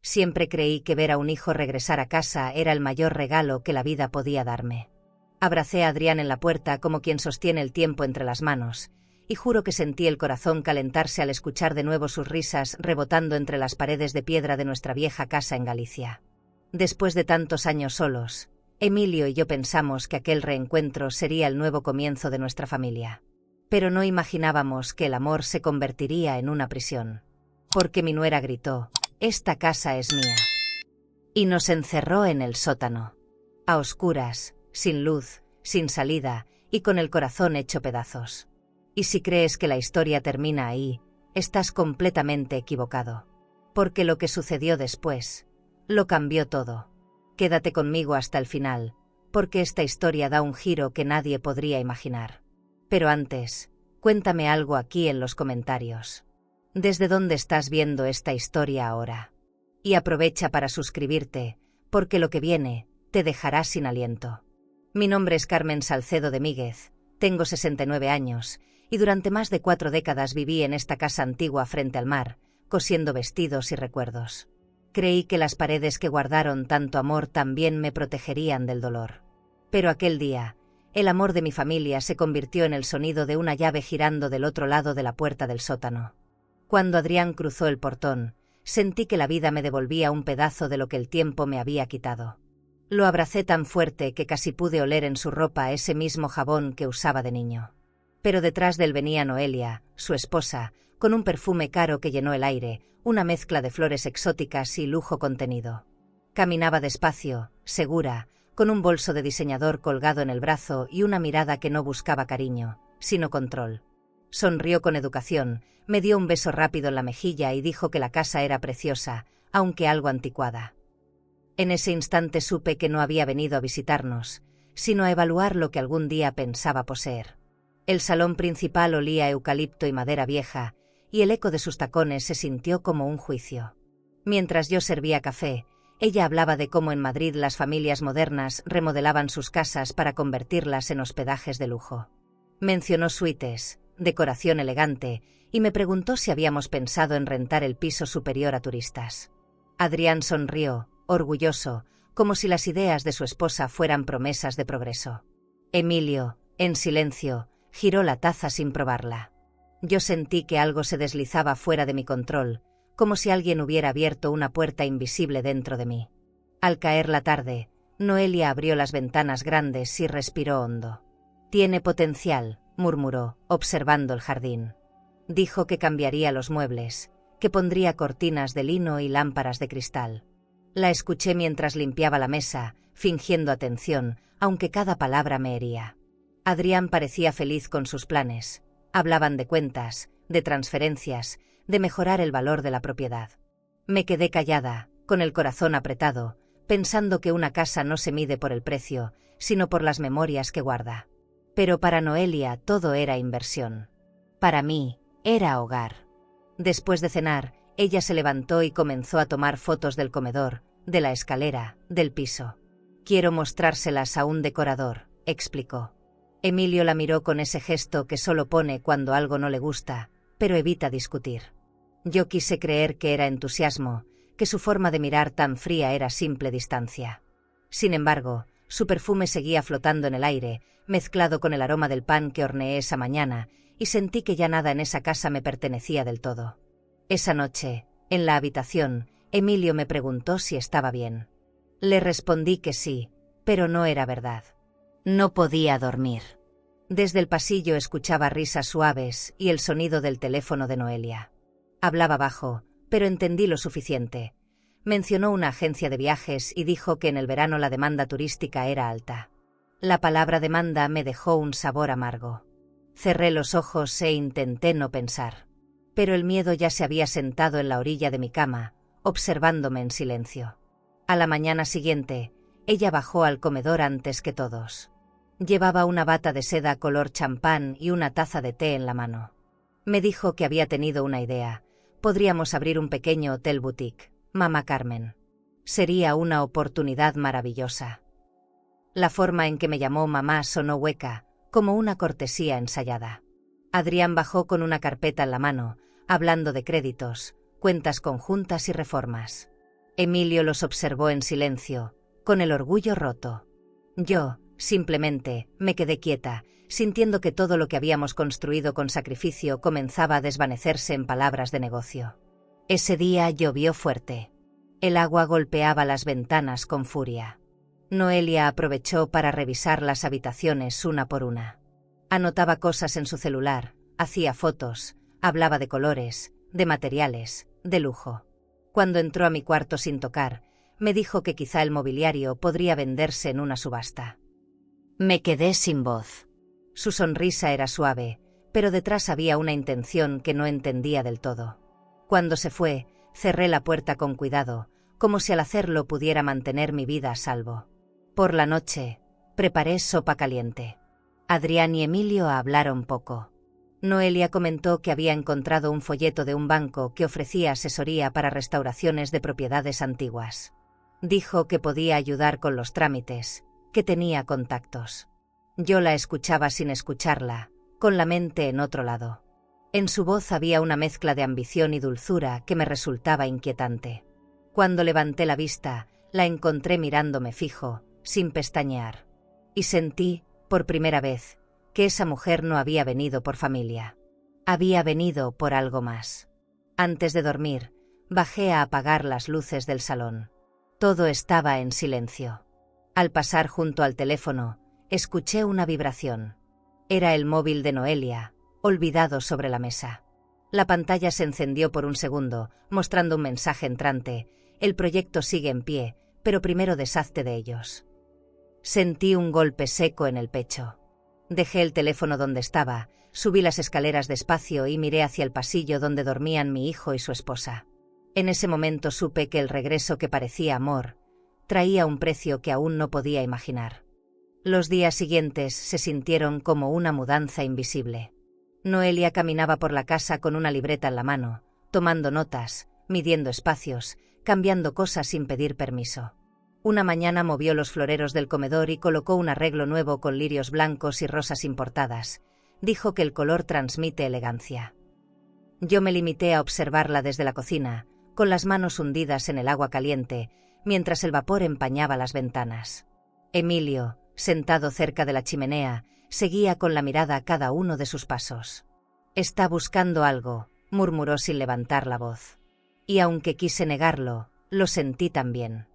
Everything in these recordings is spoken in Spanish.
Siempre creí que ver a un hijo regresar a casa era el mayor regalo que la vida podía darme. Abracé a Adrián en la puerta como quien sostiene el tiempo entre las manos, y juro que sentí el corazón calentarse al escuchar de nuevo sus risas rebotando entre las paredes de piedra de nuestra vieja casa en Galicia. Después de tantos años solos, Emilio y yo pensamos que aquel reencuentro sería el nuevo comienzo de nuestra familia. Pero no imaginábamos que el amor se convertiría en una prisión. Porque mi nuera gritó: «Esta casa es mía». Y nos encerró en el sótano. A oscuras, sin luz, sin salida, y con el corazón hecho pedazos. Y si crees que la historia termina ahí, estás completamente equivocado. Porque lo que sucedió después, lo cambió todo. Quédate conmigo hasta el final, porque esta historia da un giro que nadie podría imaginar. Pero antes, cuéntame algo aquí en los comentarios. ¿Desde dónde estás viendo esta historia ahora? Y aprovecha para suscribirte, porque lo que viene te dejará sin aliento. Mi nombre es Carmen Salcedo de Míguez, tengo 69 años, y durante más de 4 décadas viví en esta casa antigua frente al mar, cosiendo vestidos y recuerdos. Creí que las paredes que guardaron tanto amor también me protegerían del dolor. Pero aquel día, el amor de mi familia se convirtió en el sonido de una llave girando del otro lado de la puerta del sótano. Cuando Adrián cruzó el portón, sentí que la vida me devolvía un pedazo de lo que el tiempo me había quitado. Lo abracé tan fuerte que casi pude oler en su ropa ese mismo jabón que usaba de niño. Pero detrás de él venía Noelia, su esposa, con un perfume caro que llenó el aire, una mezcla de flores exóticas y lujo contenido. Caminaba despacio, segura, con un bolso de diseñador colgado en el brazo y una mirada que no buscaba cariño, sino control. Sonrió con educación, me dio un beso rápido en la mejilla y dijo que la casa era preciosa, aunque algo anticuada. En ese instante supe que no había venido a visitarnos, sino a evaluar lo que algún día pensaba poseer. El salón principal olía a eucalipto y madera vieja, y el eco de sus tacones se sintió como un juicio. Mientras yo servía café, ella hablaba de cómo en Madrid las familias modernas remodelaban sus casas para convertirlas en hospedajes de lujo. Mencionó suites, decoración elegante, y me preguntó si habíamos pensado en rentar el piso superior a turistas. Adrián sonrió, orgulloso, como si las ideas de su esposa fueran promesas de progreso. Emilio, en silencio, giró la taza sin probarla. Yo sentí que algo se deslizaba fuera de mi control, como si alguien hubiera abierto una puerta invisible dentro de mí. Al caer la tarde, Noelia abrió las ventanas grandes y respiró hondo. «Tiene potencial», murmuró, observando el jardín. Dijo que cambiaría los muebles, que pondría cortinas de lino y lámparas de cristal. La escuché mientras limpiaba la mesa, fingiendo atención, aunque cada palabra me hería. Adrián parecía feliz con sus planes. Hablaban de cuentas, de transferencias, de mejorar el valor de la propiedad. Me quedé callada, con el corazón apretado, pensando que una casa no se mide por el precio, sino por las memorias que guarda. Pero para Noelia todo era inversión. Para mí, era hogar. Después de cenar, ella se levantó y comenzó a tomar fotos del comedor, de la escalera, del piso. «Quiero mostrárselas a un decorador», explicó. Emilio la miró con ese gesto que solo pone cuando algo no le gusta, pero evita discutir. Yo quise creer que era entusiasmo, que su forma de mirar tan fría era simple distancia. Sin embargo, su perfume seguía flotando en el aire, mezclado con el aroma del pan que horneé esa mañana, y sentí que ya nada en esa casa me pertenecía del todo. Esa noche, en la habitación, Emilio me preguntó si estaba bien. Le respondí que sí, pero no era verdad. No podía dormir. Desde el pasillo escuchaba risas suaves y el sonido del teléfono de Noelia. Hablaba bajo, pero entendí lo suficiente. Mencionó una agencia de viajes y dijo que en el verano la demanda turística era alta. La palabra demanda me dejó un sabor amargo. Cerré los ojos e intenté no pensar. Pero el miedo ya se había sentado en la orilla de mi cama, observándome en silencio. A la mañana siguiente, ella bajó al comedor antes que todos. Llevaba una bata de seda color champán y una taza de té en la mano. Me dijo que había tenido una idea. Podríamos abrir un pequeño hotel boutique, Mamá Carmen. Sería una oportunidad maravillosa. La forma en que me llamó mamá sonó hueca, como una cortesía ensayada. Adrián bajó con una carpeta en la mano, hablando de créditos, cuentas conjuntas y reformas. Emilio los observó en silencio, con el orgullo roto. Yo, simplemente, me quedé quieta, sintiendo que todo lo que habíamos construido con sacrificio comenzaba a desvanecerse en palabras de negocio. Ese día llovió fuerte. El agua golpeaba las ventanas con furia. Noelia aprovechó para revisar las habitaciones una por una. Anotaba cosas en su celular, hacía fotos, hablaba de colores, de materiales, de lujo. Cuando entró a mi cuarto sin tocar, me dijo que quizá el mobiliario podría venderse en una subasta. Me quedé sin voz. Su sonrisa era suave, pero detrás había una intención que no entendía del todo. Cuando se fue, cerré la puerta con cuidado, como si al hacerlo pudiera mantener mi vida a salvo. Por la noche, preparé sopa caliente. Adrián y Emilio hablaron poco. Noelia comentó que había encontrado un folleto de un banco que ofrecía asesoría para restauraciones de propiedades antiguas. Dijo que podía ayudar con los trámites, que tenía contactos. Yo la escuchaba sin escucharla, con la mente en otro lado. En su voz había una mezcla de ambición y dulzura que me resultaba inquietante. Cuando levanté la vista, la encontré mirándome fijo, sin pestañear. Y sentí, por primera vez, que esa mujer no había venido por familia. Había venido por algo más. Antes de dormir, bajé a apagar las luces del salón. Todo estaba en silencio. Al pasar junto al teléfono, escuché una vibración. Era el móvil de Noelia, olvidado sobre la mesa. La pantalla se encendió por un segundo, mostrando un mensaje entrante: el proyecto sigue en pie, pero primero deshazte de ellos. Sentí un golpe seco en el pecho. Dejé el teléfono donde estaba, subí las escaleras despacio y miré hacia el pasillo donde dormían mi hijo y su esposa. En ese momento supe que el regreso que parecía amor traía un precio que aún no podía imaginar. Los días siguientes se sintieron como una mudanza invisible. Noelia caminaba por la casa con una libreta en la mano, tomando notas, midiendo espacios, cambiando cosas sin pedir permiso. Una mañana movió los floreros del comedor y colocó un arreglo nuevo con lirios blancos y rosas importadas. Dijo que el color transmite elegancia. Yo me limité a observarla desde la cocina, con las manos hundidas en el agua caliente, mientras el vapor empañaba las ventanas. Emilio, sentado cerca de la chimenea, seguía con la mirada cada uno de sus pasos. «Está buscando algo», murmuró sin levantar la voz. Y aunque quise negarlo, lo sentí también.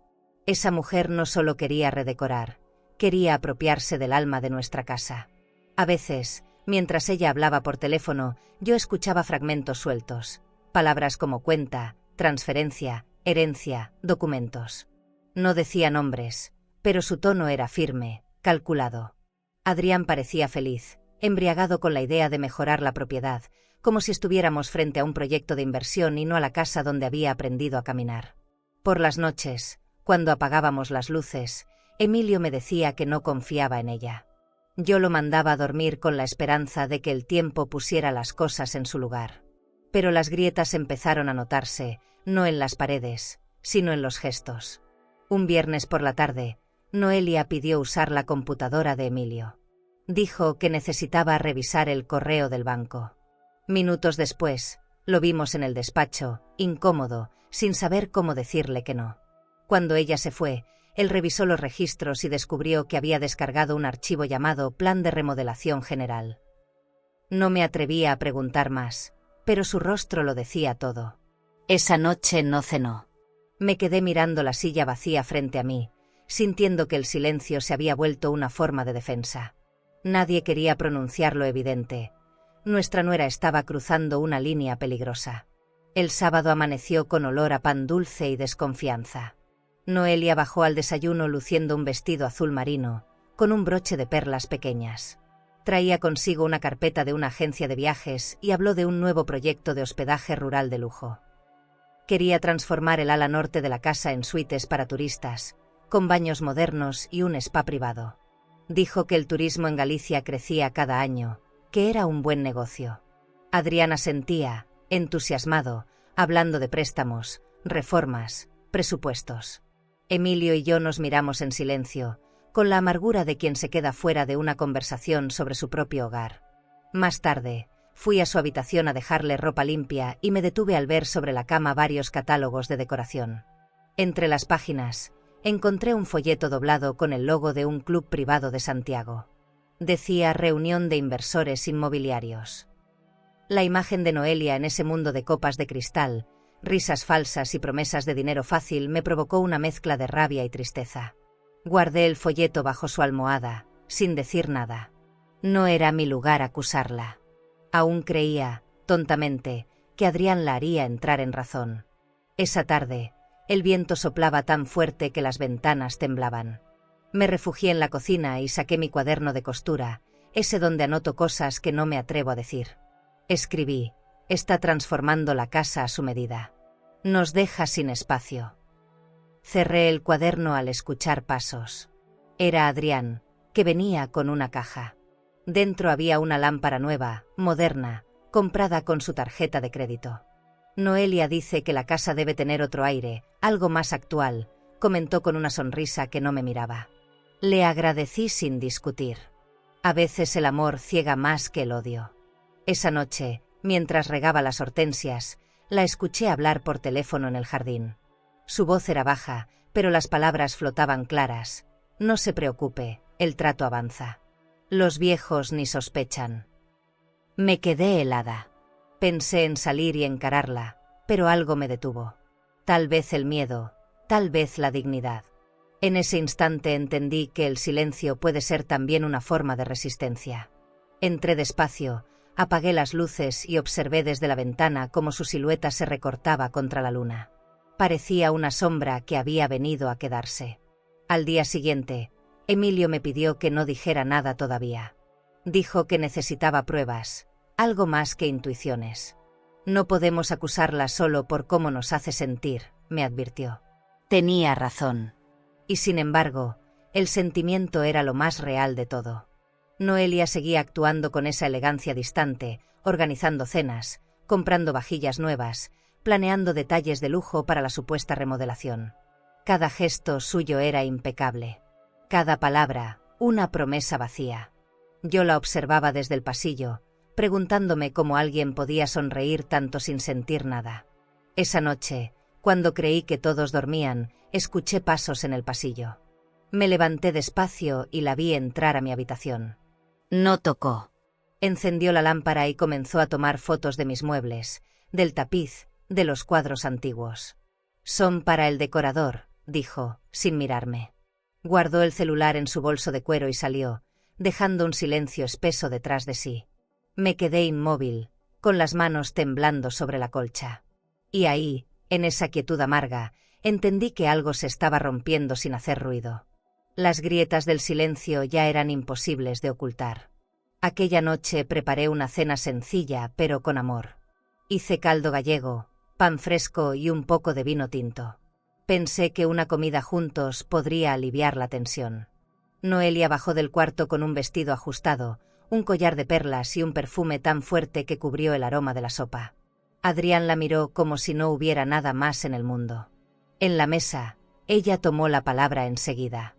Esa mujer no solo quería redecorar, quería apropiarse del alma de nuestra casa. A veces, mientras ella hablaba por teléfono, yo escuchaba fragmentos sueltos, palabras como cuenta, transferencia, herencia, documentos. No decía nombres, pero su tono era firme, calculado. Adrián parecía feliz, embriagado con la idea de mejorar la propiedad, como si estuviéramos frente a un proyecto de inversión y no a la casa donde había aprendido a caminar. Por las noches, cuando apagábamos las luces, Emilio me decía que no confiaba en ella. Yo lo mandaba a dormir con la esperanza de que el tiempo pusiera las cosas en su lugar. Pero las grietas empezaron a notarse, no en las paredes, sino en los gestos. Un viernes por la tarde, Noelia pidió usar la computadora de Emilio. Dijo que necesitaba revisar el correo del banco. Minutos después, lo vimos en el despacho, incómodo, sin saber cómo decirle que no. Cuando ella se fue, él revisó los registros y descubrió que había descargado un archivo llamado Plan de Remodelación General. No me atrevía a preguntar más, pero su rostro lo decía todo. Esa noche no cenó. Me quedé mirando la silla vacía frente a mí, sintiendo que el silencio se había vuelto una forma de defensa. Nadie quería pronunciar lo evidente. Nuestra nuera estaba cruzando una línea peligrosa. El sábado amaneció con olor a pan dulce y desconfianza. Noelia bajó al desayuno luciendo un vestido azul marino, con un broche de perlas pequeñas. Traía consigo una carpeta de una agencia de viajes y habló de un nuevo proyecto de hospedaje rural de lujo. Quería transformar el ala norte de la casa en suites para turistas, con baños modernos y un spa privado. Dijo que el turismo en Galicia crecía cada año, que era un buen negocio. Adrián asentía, entusiasmado, hablando de préstamos, reformas, presupuestos. Emilio y yo nos miramos en silencio, con la amargura de quien se queda fuera de una conversación sobre su propio hogar. Más tarde, fui a su habitación a dejarle ropa limpia y me detuve al ver sobre la cama varios catálogos de decoración. Entre las páginas, encontré un folleto doblado con el logo de un club privado de Santiago. Decía Reunión de Inversores Inmobiliarios. La imagen de Noelia en ese mundo de copas de cristal, risas falsas y promesas de dinero fácil me provocó una mezcla de rabia y tristeza. Guardé el folleto bajo su almohada, sin decir nada. No era mi lugar acusarla. Aún creía, tontamente, que Adrián la haría entrar en razón. Esa tarde, el viento soplaba tan fuerte que las ventanas temblaban. Me refugié en la cocina y saqué mi cuaderno de costura, ese donde anoto cosas que no me atrevo a decir. Escribí: está transformando la casa a su medida. Nos deja sin espacio. Cerré el cuaderno al escuchar pasos. Era Adrián, que venía con una caja. Dentro había una lámpara nueva, moderna, comprada con su tarjeta de crédito. Noelia dice que la casa debe tener otro aire, algo más actual, comentó con una sonrisa que no me miraba. Le agradecí sin discutir. A veces el amor ciega más que el odio. Esa noche, mientras regaba las hortensias, la escuché hablar por teléfono en el jardín. Su voz era baja, pero las palabras flotaban claras. No se preocupe, el trato avanza. Los viejos ni sospechan. Me quedé helada. Pensé en salir y encararla, pero algo me detuvo. Tal vez el miedo, tal vez la dignidad. En ese instante entendí que el silencio puede ser también una forma de resistencia. Entré despacio, apagué las luces y observé desde la ventana cómo su silueta se recortaba contra la luna. Parecía una sombra que había venido a quedarse. Al día siguiente, Emilio me pidió que no dijera nada todavía. Dijo que necesitaba pruebas, algo más que intuiciones. No podemos acusarla solo por cómo nos hace sentir, me advirtió. Tenía razón. Y sin embargo, el sentimiento era lo más real de todo. Noelia seguía actuando con esa elegancia distante, organizando cenas, comprando vajillas nuevas, planeando detalles de lujo para la supuesta remodelación. Cada gesto suyo era impecable. Cada palabra, una promesa vacía. Yo la observaba desde el pasillo, preguntándome cómo alguien podía sonreír tanto sin sentir nada. Esa noche, cuando creí que todos dormían, escuché pasos en el pasillo. Me levanté despacio y la vi entrar a mi habitación. No tocó. Encendió la lámpara y comenzó a tomar fotos de mis muebles, del tapiz, de los cuadros antiguos. Son para el decorador, dijo, sin mirarme. Guardó el celular en su bolso de cuero y salió, dejando un silencio espeso detrás de sí. Me quedé inmóvil, con las manos temblando sobre la colcha. Y ahí, en esa quietud amarga, entendí que algo se estaba rompiendo sin hacer ruido. Las grietas del silencio ya eran imposibles de ocultar. Aquella noche preparé una cena sencilla, pero con amor. Hice caldo gallego, pan fresco y un poco de vino tinto. Pensé que una comida juntos podría aliviar la tensión. Noelia bajó del cuarto con un vestido ajustado, un collar de perlas y un perfume tan fuerte que cubrió el aroma de la sopa. Adrián la miró como si no hubiera nada más en el mundo. En la mesa, ella tomó la palabra enseguida.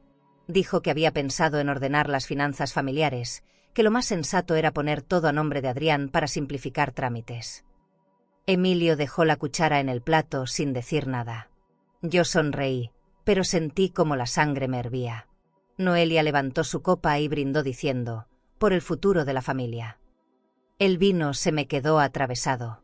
Dijo que había pensado en ordenar las finanzas familiares, que lo más sensato era poner todo a nombre de Adrián para simplificar trámites. Emilio dejó la cuchara en el plato sin decir nada. Yo sonreí, pero sentí como la sangre me hervía. Noelia levantó su copa y brindó diciendo: por el futuro de la familia. El vino se me quedó atravesado.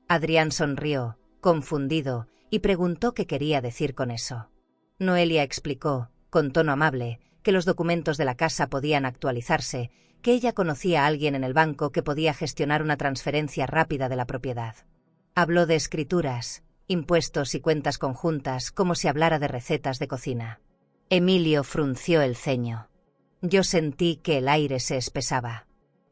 Adrián sonrió, confundido, y preguntó qué quería decir con eso. Noelia explicó, con tono amable, que los documentos de la casa podían actualizarse, que ella conocía a alguien en el banco que podía gestionar una transferencia rápida de la propiedad. Habló de escrituras, impuestos y cuentas conjuntas como si hablara de recetas de cocina. Emilio frunció el ceño. Yo sentí que el aire se espesaba.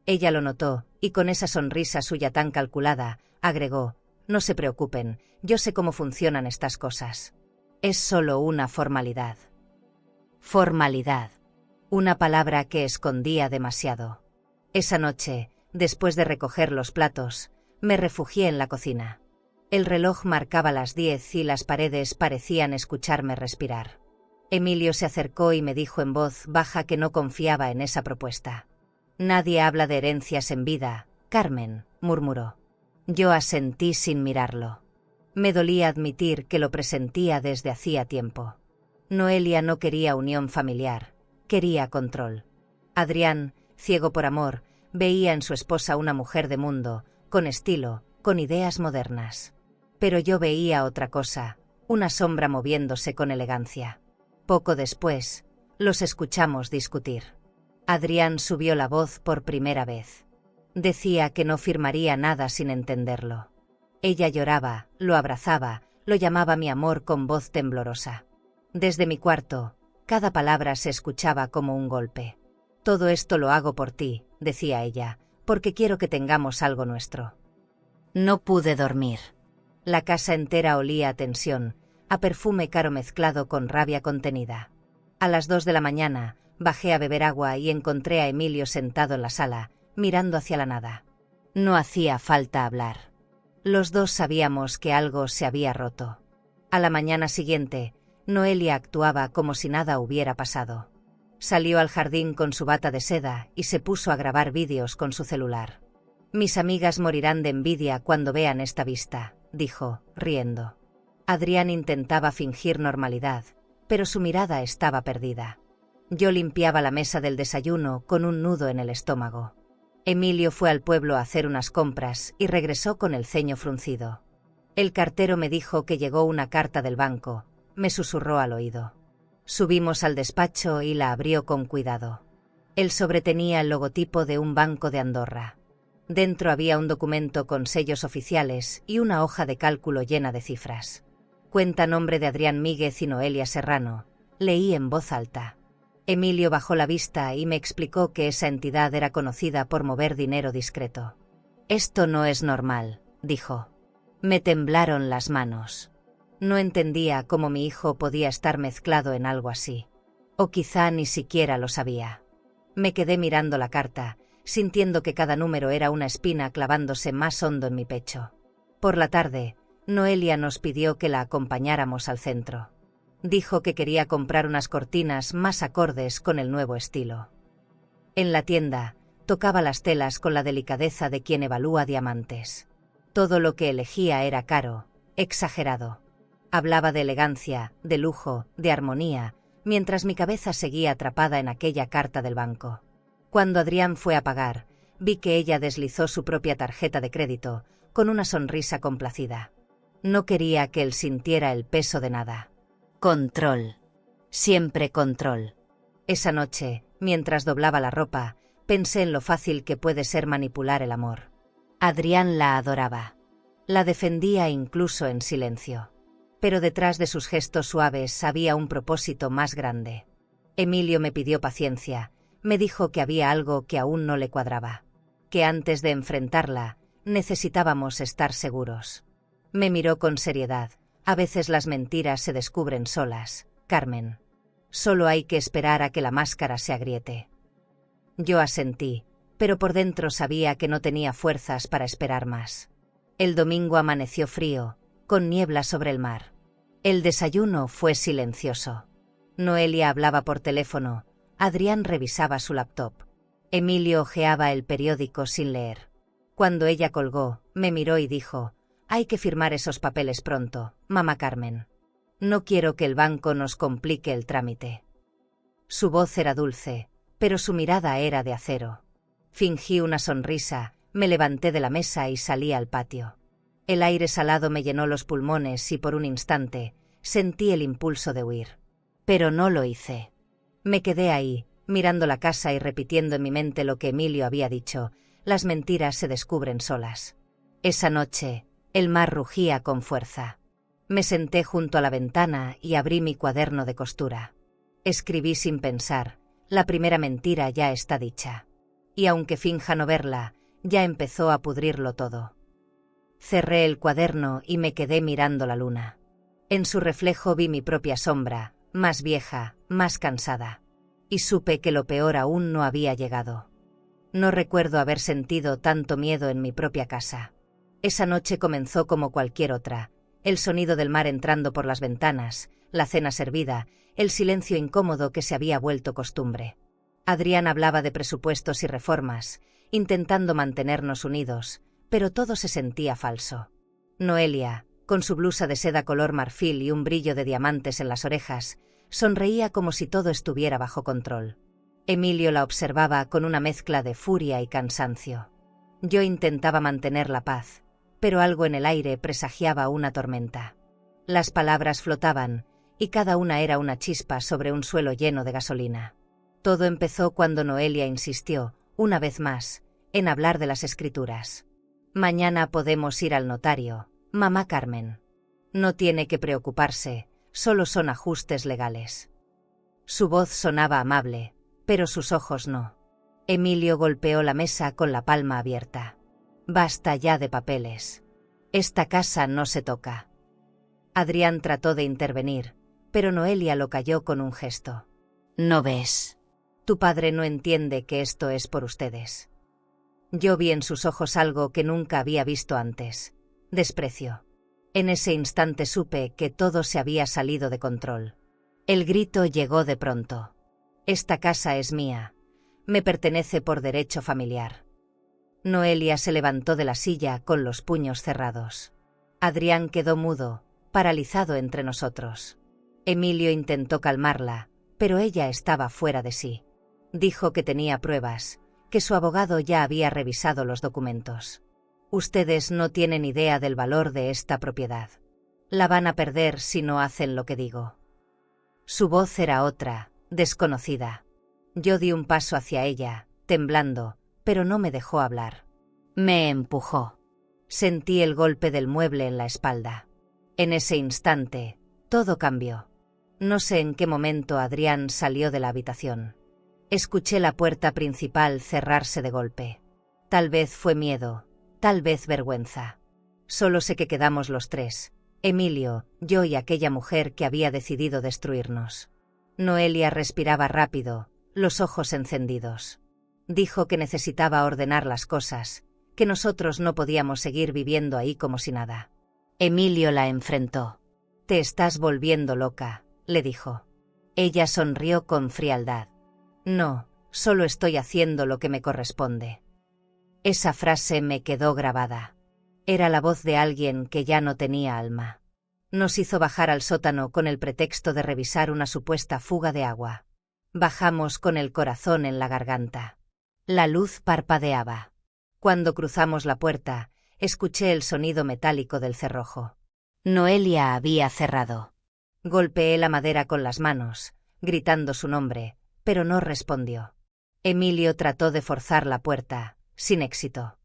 Ella lo notó, y con esa sonrisa suya tan calculada, agregó: no se preocupen, yo sé cómo funcionan estas cosas. Es solo una formalidad. Formalidad. Una palabra que escondía demasiado. Esa noche, después de recoger los platos, me refugié en la cocina. El reloj marcaba las 10 y las paredes parecían escucharme respirar. Emilio se acercó y me dijo en voz baja que no confiaba en esa propuesta. Nadie habla de herencias en vida, Carmen, murmuró. Yo asentí sin mirarlo. Me dolía admitir que lo presentía desde hacía tiempo. Noelia no quería unión familiar, quería control. Adrián, ciego por amor, veía en su esposa una mujer de mundo, con estilo, con ideas modernas. Pero yo veía otra cosa, una sombra moviéndose con elegancia. Poco después, los escuchamos discutir. Adrián subió la voz por primera vez. Decía que no firmaría nada sin entenderlo. Ella lloraba, lo abrazaba, lo llamaba mi amor con voz temblorosa. Desde mi cuarto, cada palabra se escuchaba como un golpe. Todo esto lo hago por ti, decía ella, porque quiero que tengamos algo nuestro. No pude dormir. La casa entera olía a tensión, a perfume caro mezclado con rabia contenida. A las 2 de la mañana, bajé a beber agua y encontré a Emilio sentado en la sala, mirando hacia la nada. No hacía falta hablar. Los dos sabíamos que algo se había roto. A la mañana siguiente, Noelia actuaba como si nada hubiera pasado. Salió al jardín con su bata de seda y se puso a grabar vídeos con su celular. Mis amigas morirán de envidia cuando vean esta vista, dijo, riendo. Adrián intentaba fingir normalidad, pero su mirada estaba perdida. Yo limpiaba la mesa del desayuno con un nudo en el estómago. Emilio fue al pueblo a hacer unas compras y regresó con el ceño fruncido. El cartero me dijo que llegó una carta del banco, me susurró al oído. Subimos al despacho y la abrió con cuidado. El sobre tenía el logotipo de un banco de Andorra. Dentro había un documento con sellos oficiales y una hoja de cálculo llena de cifras. Cuenta nombre de Adrián Míguez y Noelia Serrano, leí en voz alta. Emilio bajó la vista y me explicó que esa entidad era conocida por mover dinero discreto. Esto no es normal, dijo. Me temblaron las manos. No entendía cómo mi hijo podía estar mezclado en algo así. O quizá ni siquiera lo sabía. Me quedé mirando la carta, sintiendo que cada número era una espina clavándose más hondo en mi pecho. Por la tarde, Noelia nos pidió que la acompañáramos al centro. Dijo que quería comprar unas cortinas más acordes con el nuevo estilo. En la tienda, tocaba las telas con la delicadeza de quien evalúa diamantes. Todo lo que elegía era caro, exagerado. Hablaba de elegancia, de lujo, de armonía, mientras mi cabeza seguía atrapada en aquella carta del banco. Cuando Adrián fue a pagar, vi que ella deslizó su propia tarjeta de crédito, con una sonrisa complacida. No quería que él sintiera el peso de nada. Control. Siempre control. Esa noche, mientras doblaba la ropa, pensé en lo fácil que puede ser manipular el amor. Adrián la adoraba. La defendía incluso en silencio. Pero detrás de sus gestos suaves había un propósito más grande. Emilio me pidió paciencia, me dijo que había algo que aún no le cuadraba. Que antes de enfrentarla, necesitábamos estar seguros. Me miró con seriedad. A veces las mentiras se descubren solas, Carmen. Solo hay que esperar a que la máscara se agriete. Yo asentí, pero por dentro sabía que no tenía fuerzas para esperar más. El domingo amaneció frío, con niebla sobre el mar. El desayuno fue silencioso. Noelia hablaba por teléfono, Adrián revisaba su laptop. Emilio hojeaba el periódico sin leer. Cuando ella colgó, me miró y dijo: «Hay que firmar esos papeles pronto, mamá Carmen. No quiero que el banco nos complique el trámite». Su voz era dulce, pero su mirada era de acero. Fingí una sonrisa, me levanté de la mesa y salí al patio. El aire salado me llenó los pulmones y por un instante sentí el impulso de huir. Pero no lo hice. Me quedé ahí, mirando la casa y repitiendo en mi mente lo que Emilio había dicho: las mentiras se descubren solas. Esa noche, el mar rugía con fuerza. Me senté junto a la ventana y abrí mi cuaderno de costura. Escribí sin pensar: la primera mentira ya está dicha. Y aunque finja no verla, ya empezó a pudrirlo todo. Cerré el cuaderno y me quedé mirando la luna. En su reflejo vi mi propia sombra, más vieja, más cansada. Y supe que lo peor aún no había llegado. No recuerdo haber sentido tanto miedo en mi propia casa. Esa noche comenzó como cualquier otra: el sonido del mar entrando por las ventanas, la cena servida, el silencio incómodo que se había vuelto costumbre. Adrián hablaba de presupuestos y reformas, intentando mantenernos unidos, pero todo se sentía falso. Noelia, Con su blusa de seda color marfil y un brillo de diamantes en las orejas, sonreía como si todo estuviera bajo control. Emilio la observaba con una mezcla de furia y cansancio. Yo intentaba mantener la paz, pero algo en el aire presagiaba una tormenta. Las palabras flotaban, y cada una era una chispa sobre un suelo lleno de gasolina. Todo empezó cuando Noelia insistió, una vez más, en hablar de las escrituras. Mañana podemos ir al notario, mamá Carmen. No tiene que preocuparse, solo son ajustes legales. Su voz sonaba amable, pero sus ojos no. Emilio golpeó la mesa con la palma abierta. Basta ya de papeles. Esta casa no se toca. Adrián trató de intervenir, pero Noelia lo calló con un gesto. ¿No ves? Tu padre no entiende que esto es por ustedes. Yo vi en sus ojos algo que nunca había visto antes. Desprecio. En ese instante supe que todo se había salido de control. El grito llegó de pronto. Esta casa es mía. Me pertenece por derecho familiar. Noelia se levantó de la silla con los puños cerrados. Adrián quedó mudo, paralizado entre nosotros. Emilio intentó calmarla, pero ella estaba fuera de sí. Dijo que tenía pruebas, que su abogado ya había revisado los documentos. Ustedes no tienen idea del valor de esta propiedad. La van a perder si no hacen lo que digo. Su voz era otra, desconocida. Yo di un paso hacia ella, temblando, pero no me dejó hablar. Me empujó. Sentí el golpe del mueble en la espalda. En ese instante, todo cambió. No sé en qué momento Adrián salió de la habitación. Escuché la puerta principal cerrarse de golpe. Tal vez fue miedo, tal vez vergüenza. Solo sé que quedamos los tres, Emilio, yo y aquella mujer que había decidido destruirnos. Noelia respiraba rápido, los ojos encendidos. Dijo que necesitaba ordenar las cosas, que nosotros no podíamos seguir viviendo ahí como si nada. Emilio la enfrentó. «Te estás volviendo loca», le dijo. Ella sonrió con frialdad. «No, solo estoy haciendo lo que me corresponde». Esa frase me quedó grabada. Era la voz de alguien que ya no tenía alma. Nos hizo bajar al sótano con el pretexto de revisar una supuesta fuga de agua. Bajamos con el corazón en la garganta. La luz parpadeaba. Cuando cruzamos la puerta, escuché el sonido metálico del cerrojo. Noelia había cerrado. Golpeé la madera con las manos, gritando su nombre, pero no respondió. Emilio trató de forzar la puerta, sin éxito.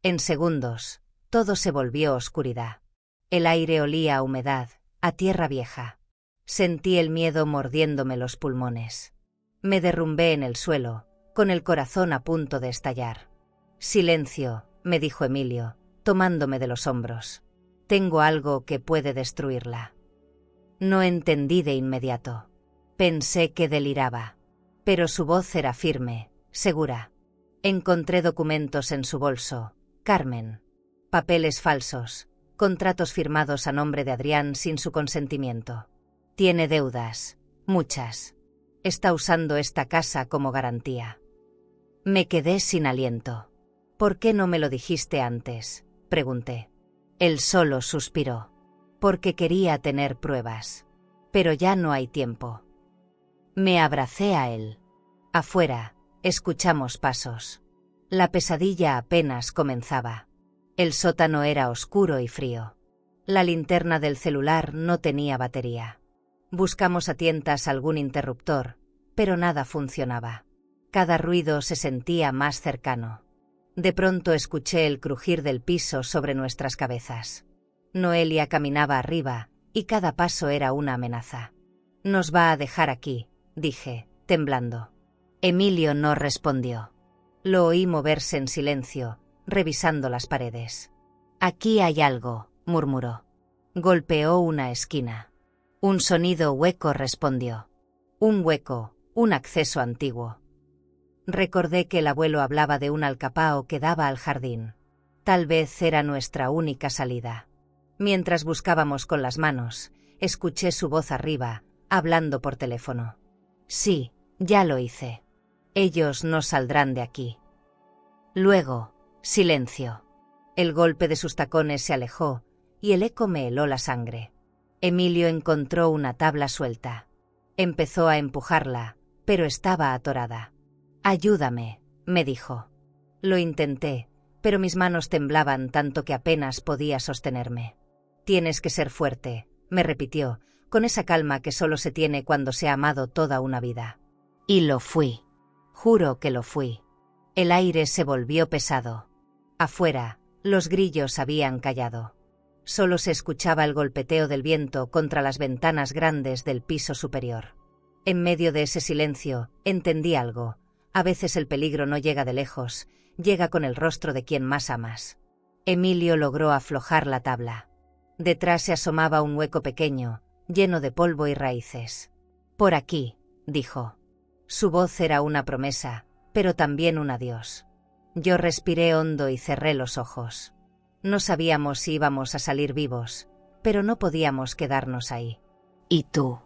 En segundos, todo se volvió oscuridad. El aire olía a humedad, a tierra vieja. Sentí el miedo mordiéndome los pulmones. Me derrumbé en el suelo, con el corazón a punto de estallar. «Silencio», me dijo Emilio, tomándome de los hombros. «Tengo algo que puede destruirla». No entendí de inmediato. Pensé que deliraba. Pero su voz era firme, segura. Encontré documentos en su bolso, Carmen. Papeles falsos, contratos firmados a nombre de Adrián sin su consentimiento. Tiene deudas, muchas. Está usando esta casa como garantía. Me quedé sin aliento. «¿Por qué no me lo dijiste antes?», pregunté. Él solo suspiró. «Porque quería tener pruebas. Pero ya no hay tiempo». Me abracé a él. Afuera, escuchamos pasos. La pesadilla apenas comenzaba. El sótano era oscuro y frío. La linterna del celular no tenía batería. Buscamos a tientas algún interruptor, pero nada funcionaba. Cada ruido se sentía más cercano. De pronto escuché el crujir del piso sobre nuestras cabezas. Noelia caminaba arriba, y cada paso era una amenaza. «Nos va a dejar aquí», dije, temblando. Emilio no respondió. Lo oí moverse en silencio, revisando las paredes. «Aquí hay algo», murmuró. Golpeó una esquina. Un sonido hueco respondió. Un hueco, un acceso antiguo. Recordé que el abuelo hablaba de un alcapao que daba al jardín. Tal vez era nuestra única salida. Mientras buscábamos con las manos, escuché su voz arriba, hablando por teléfono. «Sí, ya lo hice. Ellos no saldrán de aquí». Luego, silencio. El golpe de sus tacones se alejó, y el eco me heló la sangre. Emilio encontró una tabla suelta. Empezó a empujarla, pero estaba atorada. «Ayúdame», me dijo. Lo intenté, pero mis manos temblaban tanto que apenas podía sostenerme. «Tienes que ser fuerte», me repitió, con esa calma que solo se tiene cuando se ha amado toda una vida. Y lo fui. Juro que lo fui. El aire se volvió pesado. Afuera, los grillos habían callado. Solo se escuchaba el golpeteo del viento contra las ventanas grandes del piso superior. En medio de ese silencio, entendí algo. A veces el peligro no llega de lejos, llega con el rostro de quien más amas. Emilio logró aflojar la tabla. Detrás se asomaba un hueco pequeño, lleno de polvo y raíces. «Por aquí», dijo. Su voz era una promesa, pero también un adiós. Yo respiré hondo y cerré los ojos. No sabíamos si íbamos a salir vivos, pero no podíamos quedarnos ahí. ¿Y tú?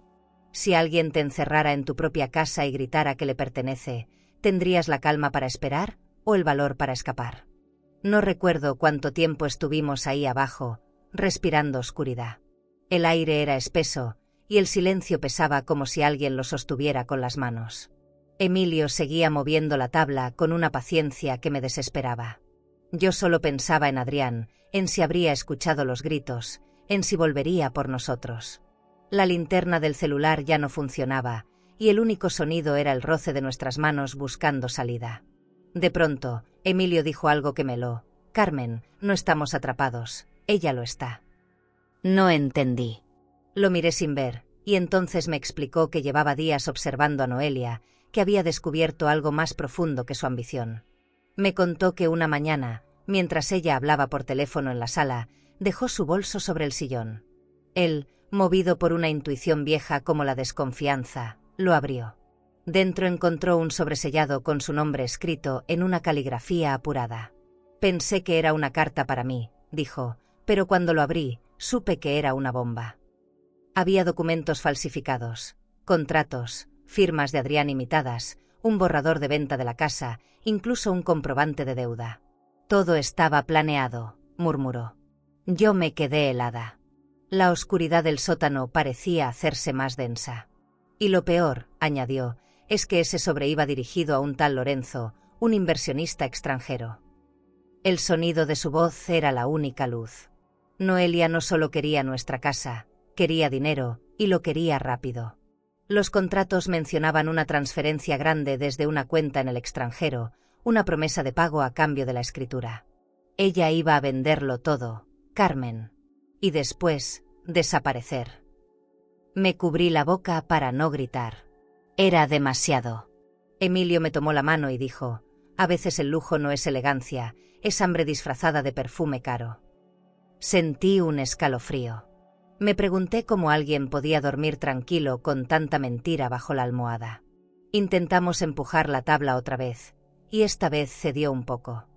Si alguien te encerrara en tu propia casa y gritara que le pertenece, ¿tendrías la calma para esperar o el valor para escapar? No recuerdo cuánto tiempo estuvimos ahí abajo, respirando oscuridad. El aire era espeso, y el silencio pesaba como si alguien lo sostuviera con las manos. Emilio seguía moviendo la tabla con una paciencia que me desesperaba. Yo solo pensaba en Adrián, en si habría escuchado los gritos, en si volvería por nosotros. La linterna del celular ya no funcionaba, y el único sonido era el roce de nuestras manos buscando salida. De pronto, Emilio dijo algo que me heló. «Carmen, no estamos atrapados, ella lo está». No entendí. Lo miré sin ver, y entonces me explicó que llevaba días observando a Noelia, que había descubierto algo más profundo que su ambición. Me contó que una mañana, mientras ella hablaba por teléfono en la sala, dejó su bolso sobre el sillón. Él, movido por una intuición vieja como la desconfianza, lo abrió. Dentro encontró un sobresellado con su nombre escrito en una caligrafía apurada. «Pensé que era una carta para mí», dijo, «pero cuando lo abrí, supe que era una bomba». Había documentos falsificados, contratos, firmas de Adrián imitadas, un borrador de venta de la casa, incluso un comprobante de deuda. «Todo estaba planeado», murmuró. Yo me quedé helada. La oscuridad del sótano parecía hacerse más densa. «Y lo peor», añadió, «es que ese sobre iba dirigido a un tal Lorenzo, un inversionista extranjero». El sonido de su voz era la única luz. Noelia no solo quería nuestra casa, quería dinero, y lo quería rápido. Los contratos mencionaban una transferencia grande desde una cuenta en el extranjero, una promesa de pago a cambio de la escritura. Ella iba a venderlo todo, Carmen. Y después, desaparecer. Me cubrí la boca para no gritar. Era demasiado. Emilio me tomó la mano y dijo, «A veces el lujo no es elegancia, es hambre disfrazada de perfume caro». Sentí un escalofrío. Me pregunté cómo alguien podía dormir tranquilo con tanta mentira bajo la almohada. Intentamos empujar la tabla otra vez, y esta vez cedió un poco.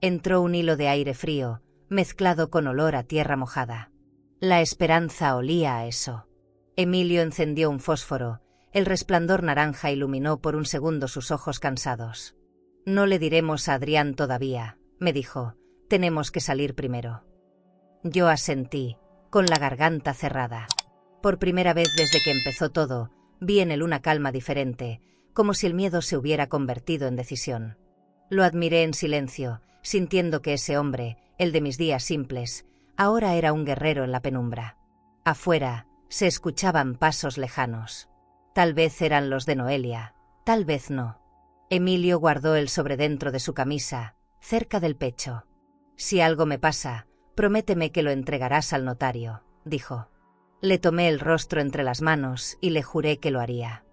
Entró un hilo de aire frío, mezclado con olor a tierra mojada. La esperanza olía a eso. Emilio encendió un fósforo, el resplandor naranja iluminó por un segundo sus ojos cansados. «No le diremos a Adrián todavía», me dijo, «tenemos que salir primero». Yo asentí, con la garganta cerrada. Por primera vez desde que empezó todo, vi en él una calma diferente, como si el miedo se hubiera convertido en decisión. Lo admiré en silencio, sintiendo que ese hombre, el de mis días simples, ahora era un guerrero en la penumbra. Afuera, se escuchaban pasos lejanos. Tal vez eran los de Noelia, tal vez no. Emilio guardó el sobre dentro de su camisa, cerca del pecho. «Si algo me pasa, prométeme que lo entregarás al notario», dijo. Le tomé el rostro entre las manos y le juré que lo haría.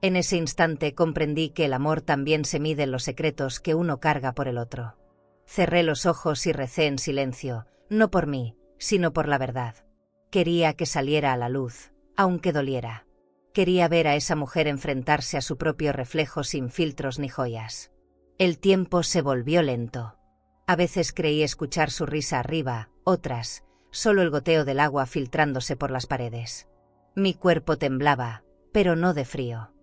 En ese instante comprendí que el amor también se mide en los secretos que uno carga por el otro. Cerré los ojos y recé en silencio, no por mí, sino por la verdad. Quería que saliera a la luz, aunque doliera. Quería ver a esa mujer enfrentarse a su propio reflejo sin filtros ni joyas. El tiempo se volvió lento. A veces creí escuchar su risa arriba, otras, solo el goteo del agua filtrándose por las paredes. Mi cuerpo temblaba, pero no de frío.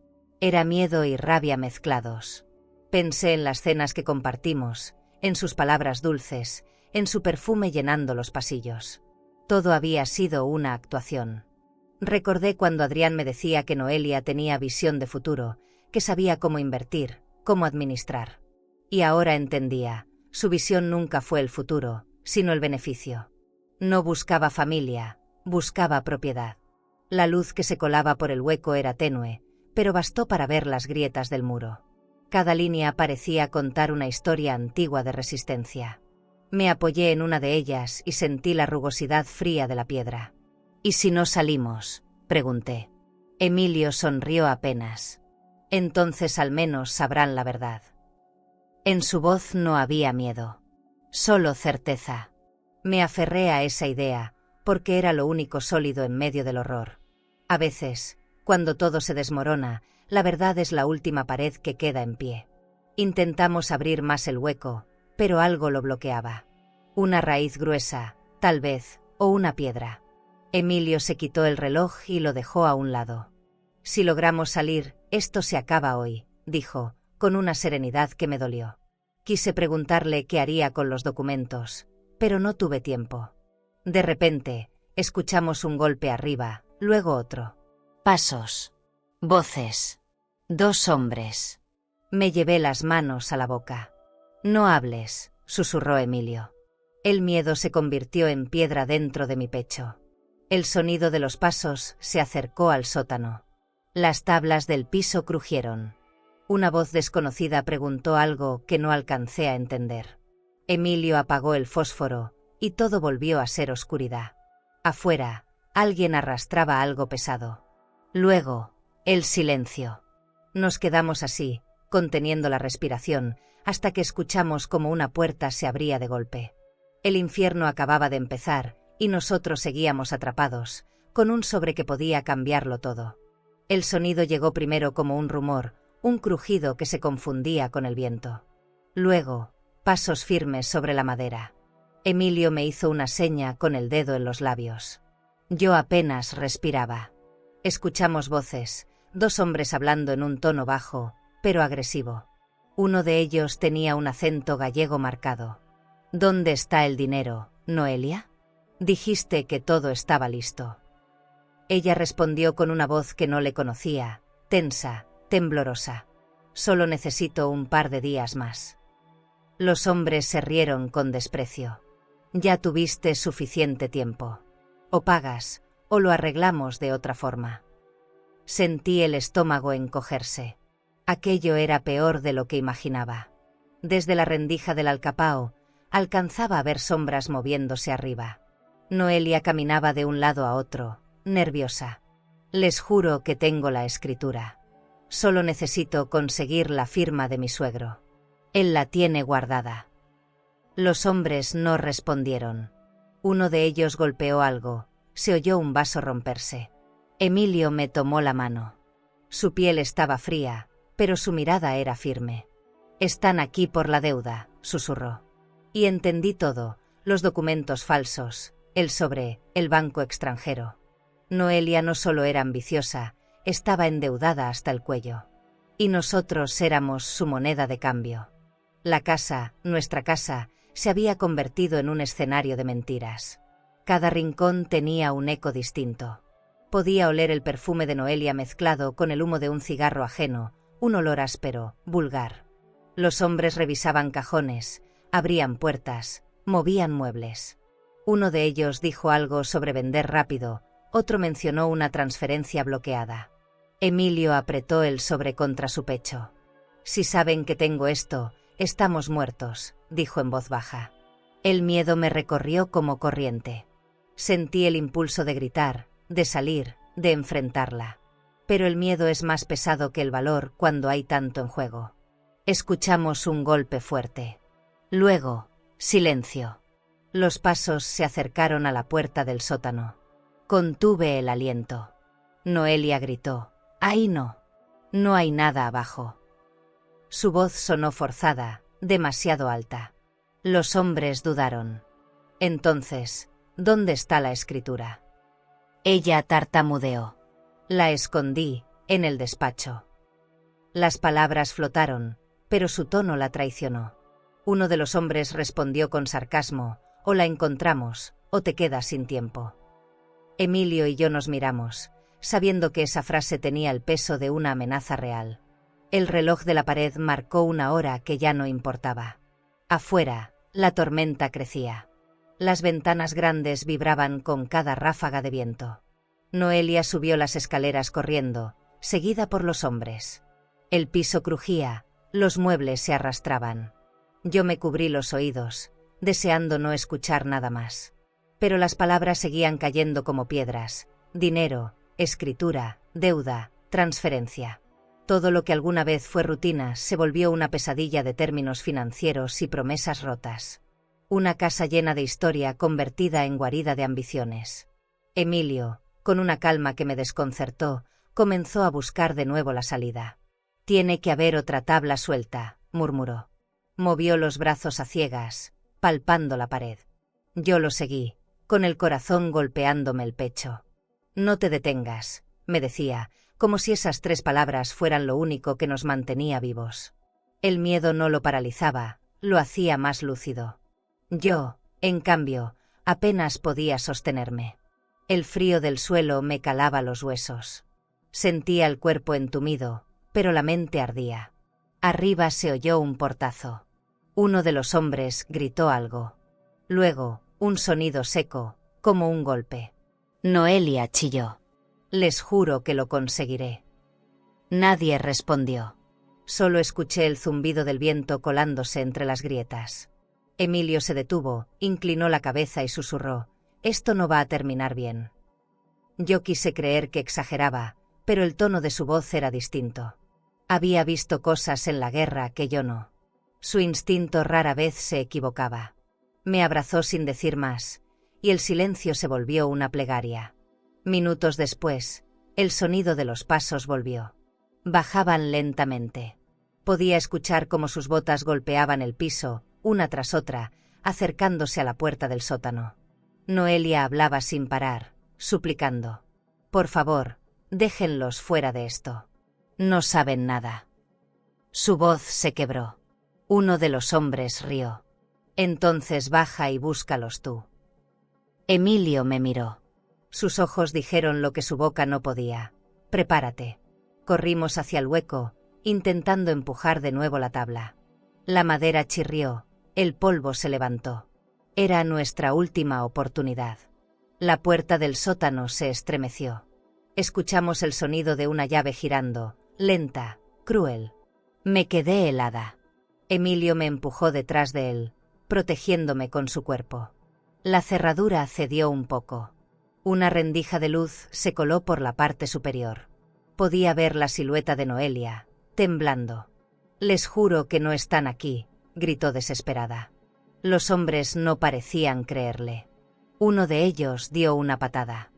Era miedo y rabia mezclados. Pensé en las cenas que compartimos, en sus palabras dulces, en su perfume llenando los pasillos. Todo había sido una actuación. Recordé cuando Adrián me decía que Noelia tenía visión de futuro, que sabía cómo invertir, cómo administrar. Y ahora entendía, su visión nunca fue el futuro, sino el beneficio. No buscaba familia, buscaba propiedad. La luz que se colaba por el hueco era tenue, pero bastó para ver las grietas del muro. Cada línea parecía contar una historia antigua de resistencia. Me apoyé en una de ellas y sentí la rugosidad fría de la piedra. ¿Y si no salimos?, pregunté. Emilio sonrió apenas. Entonces al menos sabrán la verdad. En su voz no había miedo, solo certeza. Me aferré a esa idea, porque era lo único sólido en medio del horror. A veces, cuando todo se desmorona, la verdad es la última pared que queda en pie. Intentamos abrir más el hueco, pero algo lo bloqueaba. Una raíz gruesa, tal vez, o una piedra. Emilio se quitó el reloj y lo dejó a un lado. Si logramos salir, esto se acaba hoy, dijo, con una serenidad que me dolió. Quise preguntarle qué haría con los documentos, pero no tuve tiempo. De repente, escuchamos un golpe arriba, luego otro. Pasos. Voces. 2 hombres. Me llevé las manos a la boca. No hables, susurró Emilio. El miedo se convirtió en piedra dentro de mi pecho. El sonido de los pasos se acercó al sótano. Las tablas del piso crujieron. Una voz desconocida preguntó algo que no alcancé a entender. Emilio apagó el fósforo, y todo volvió a ser oscuridad. Afuera, alguien arrastraba algo pesado. Luego, el silencio. Nos quedamos así, conteniendo la respiración, hasta que escuchamos como una puerta se abría de golpe. El infierno acababa de empezar, y nosotros seguíamos atrapados, con un sobre que podía cambiarlo todo. El sonido llegó primero como un rumor, un crujido que se confundía con el viento. Luego, pasos firmes sobre la madera. Emilio me hizo una seña con el dedo en los labios. Yo apenas respiraba. Escuchamos voces, 2 hombres hablando en un tono bajo, pero agresivo. Uno de ellos tenía un acento gallego marcado. ¿Dónde está el dinero, Noelia? Dijiste que todo estaba listo. Ella respondió con una voz que no le conocía, tensa, temblorosa. Solo necesito un par de días más. Los hombres se rieron con desprecio. Ya tuviste suficiente tiempo. O pagas, o lo arreglamos de otra forma. Sentí el estómago encogerse. Aquello era peor de lo que imaginaba. Desde la rendija del alcapao, alcanzaba a ver sombras moviéndose arriba. Noelia caminaba de un lado a otro, nerviosa. Les juro que tengo la escritura. Solo necesito conseguir la firma de mi suegro. Él la tiene guardada. Los hombres no respondieron. Uno de ellos golpeó algo, se oyó un vaso romperse. Emilio me tomó la mano. Su piel estaba fría, pero su mirada era firme. Están aquí por la deuda, susurró. Y entendí todo, los documentos falsos, el sobre, el banco extranjero. Noelia no solo era ambiciosa, estaba endeudada hasta el cuello. Y nosotros éramos su moneda de cambio. La casa, nuestra casa, se había convertido en un escenario de mentiras. Cada rincón tenía un eco distinto. Podía oler el perfume de Noelia mezclado con el humo de un cigarro ajeno, un olor áspero, vulgar. Los hombres revisaban cajones, abrían puertas, movían muebles. Uno de ellos dijo algo sobre vender rápido, otro mencionó una transferencia bloqueada. Emilio apretó el sobre contra su pecho. Si saben que tengo esto, estamos muertos, dijo en voz baja. El miedo me recorrió como corriente. Sentí el impulso de gritar, de salir, de enfrentarla. Pero el miedo es más pesado que el valor cuando hay tanto en juego. Escuchamos un golpe fuerte. Luego, silencio. Los pasos se acercaron a la puerta del sótano. Contuve el aliento. Noelia gritó, «¡Ahí no! No hay nada abajo». Su voz sonó forzada, demasiado alta. Los hombres dudaron. Entonces, ¿dónde está la escritura? Ella tartamudeó. La escondí, en el despacho. Las palabras flotaron, pero su tono la traicionó. Uno de los hombres respondió con sarcasmo, «O la encontramos, o te quedas sin tiempo. Emilio y yo nos miramos, sabiendo que esa frase tenía el peso de una amenaza real. El reloj de la pared marcó una hora que ya no importaba. Afuera, la tormenta crecía. Las ventanas grandes vibraban con cada ráfaga de viento. Noelia subió las escaleras corriendo, seguida por los hombres. El piso crujía, los muebles se arrastraban. Yo me cubrí los oídos, deseando no escuchar nada más. Pero las palabras seguían cayendo como piedras: dinero, escritura, deuda, transferencia. Todo lo que alguna vez fue rutina se volvió una pesadilla de términos financieros y promesas rotas. Una casa llena de historia convertida en guarida de ambiciones. Emilio, con una calma que me desconcertó, comenzó a buscar de nuevo la salida. «Tiene que haber otra tabla suelta», murmuró. Movió los brazos a ciegas, palpando la pared. Yo lo seguí, con el corazón golpeándome el pecho. «No te detengas», me decía, como si esas 3 palabras fueran lo único que nos mantenía vivos. El miedo no lo paralizaba, lo hacía más lúcido. Yo, en cambio, apenas podía sostenerme. El frío del suelo me calaba los huesos. Sentía el cuerpo entumido, pero la mente ardía. Arriba se oyó un portazo. Uno de los hombres gritó algo. Luego, un sonido seco, como un golpe. Noelia chilló. «Les juro que lo conseguiré». Nadie respondió. Solo escuché el zumbido del viento colándose entre las grietas. Emilio se detuvo, inclinó la cabeza y susurró: «Esto no va a terminar bien». Yo quise creer que exageraba, pero el tono de su voz era distinto. Había visto cosas en la guerra que yo no. Su instinto rara vez se equivocaba. Me abrazó sin decir más, y el silencio se volvió una plegaria. Minutos después, el sonido de los pasos volvió. Bajaban lentamente. Podía escuchar cómo sus botas golpeaban el piso, una tras otra, acercándose a la puerta del sótano. Noelia hablaba sin parar, suplicando: «Por favor, déjenlos fuera de esto. No saben nada». Su voz se quebró. Uno de los hombres rió. «Entonces baja y búscalos tú». Emilio me miró. Sus ojos dijeron lo que su boca no podía: «Prepárate». Corrimos hacia el hueco, intentando empujar de nuevo la tabla. La madera chirrió, el polvo se levantó. Era nuestra última oportunidad. La puerta del sótano se estremeció. Escuchamos el sonido de una llave girando, lenta, cruel. Me quedé helada. Emilio me empujó detrás de él, protegiéndome con su cuerpo. La cerradura cedió un poco. Una rendija de luz se coló por la parte superior. Podía ver la silueta de Noelia, temblando. «Les juro que no están aquí», gritó desesperada. Los hombres no parecían creerle. Uno de ellos dio una patada.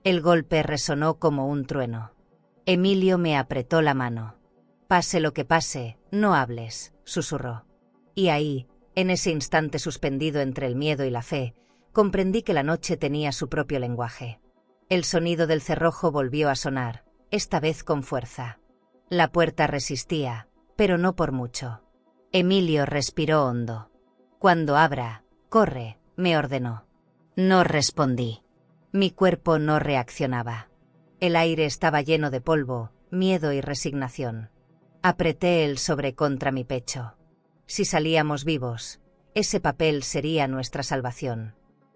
El golpe resonó como un trueno. Emilio me apretó la mano. «Pase lo que pase, no hables», susurró. Y ahí, en ese instante suspendido entre el miedo y la fe, comprendí que la noche tenía su propio lenguaje. El sonido del cerrojo volvió a sonar, esta vez con fuerza. La puerta resistía, pero no por mucho. Emilio respiró hondo. «Cuando abra, corre», me ordenó. No respondí. Mi cuerpo no reaccionaba. El aire estaba lleno de polvo, miedo y resignación. Apreté el sobre contra mi pecho. Si salíamos vivos, ese papel sería nuestra salvación.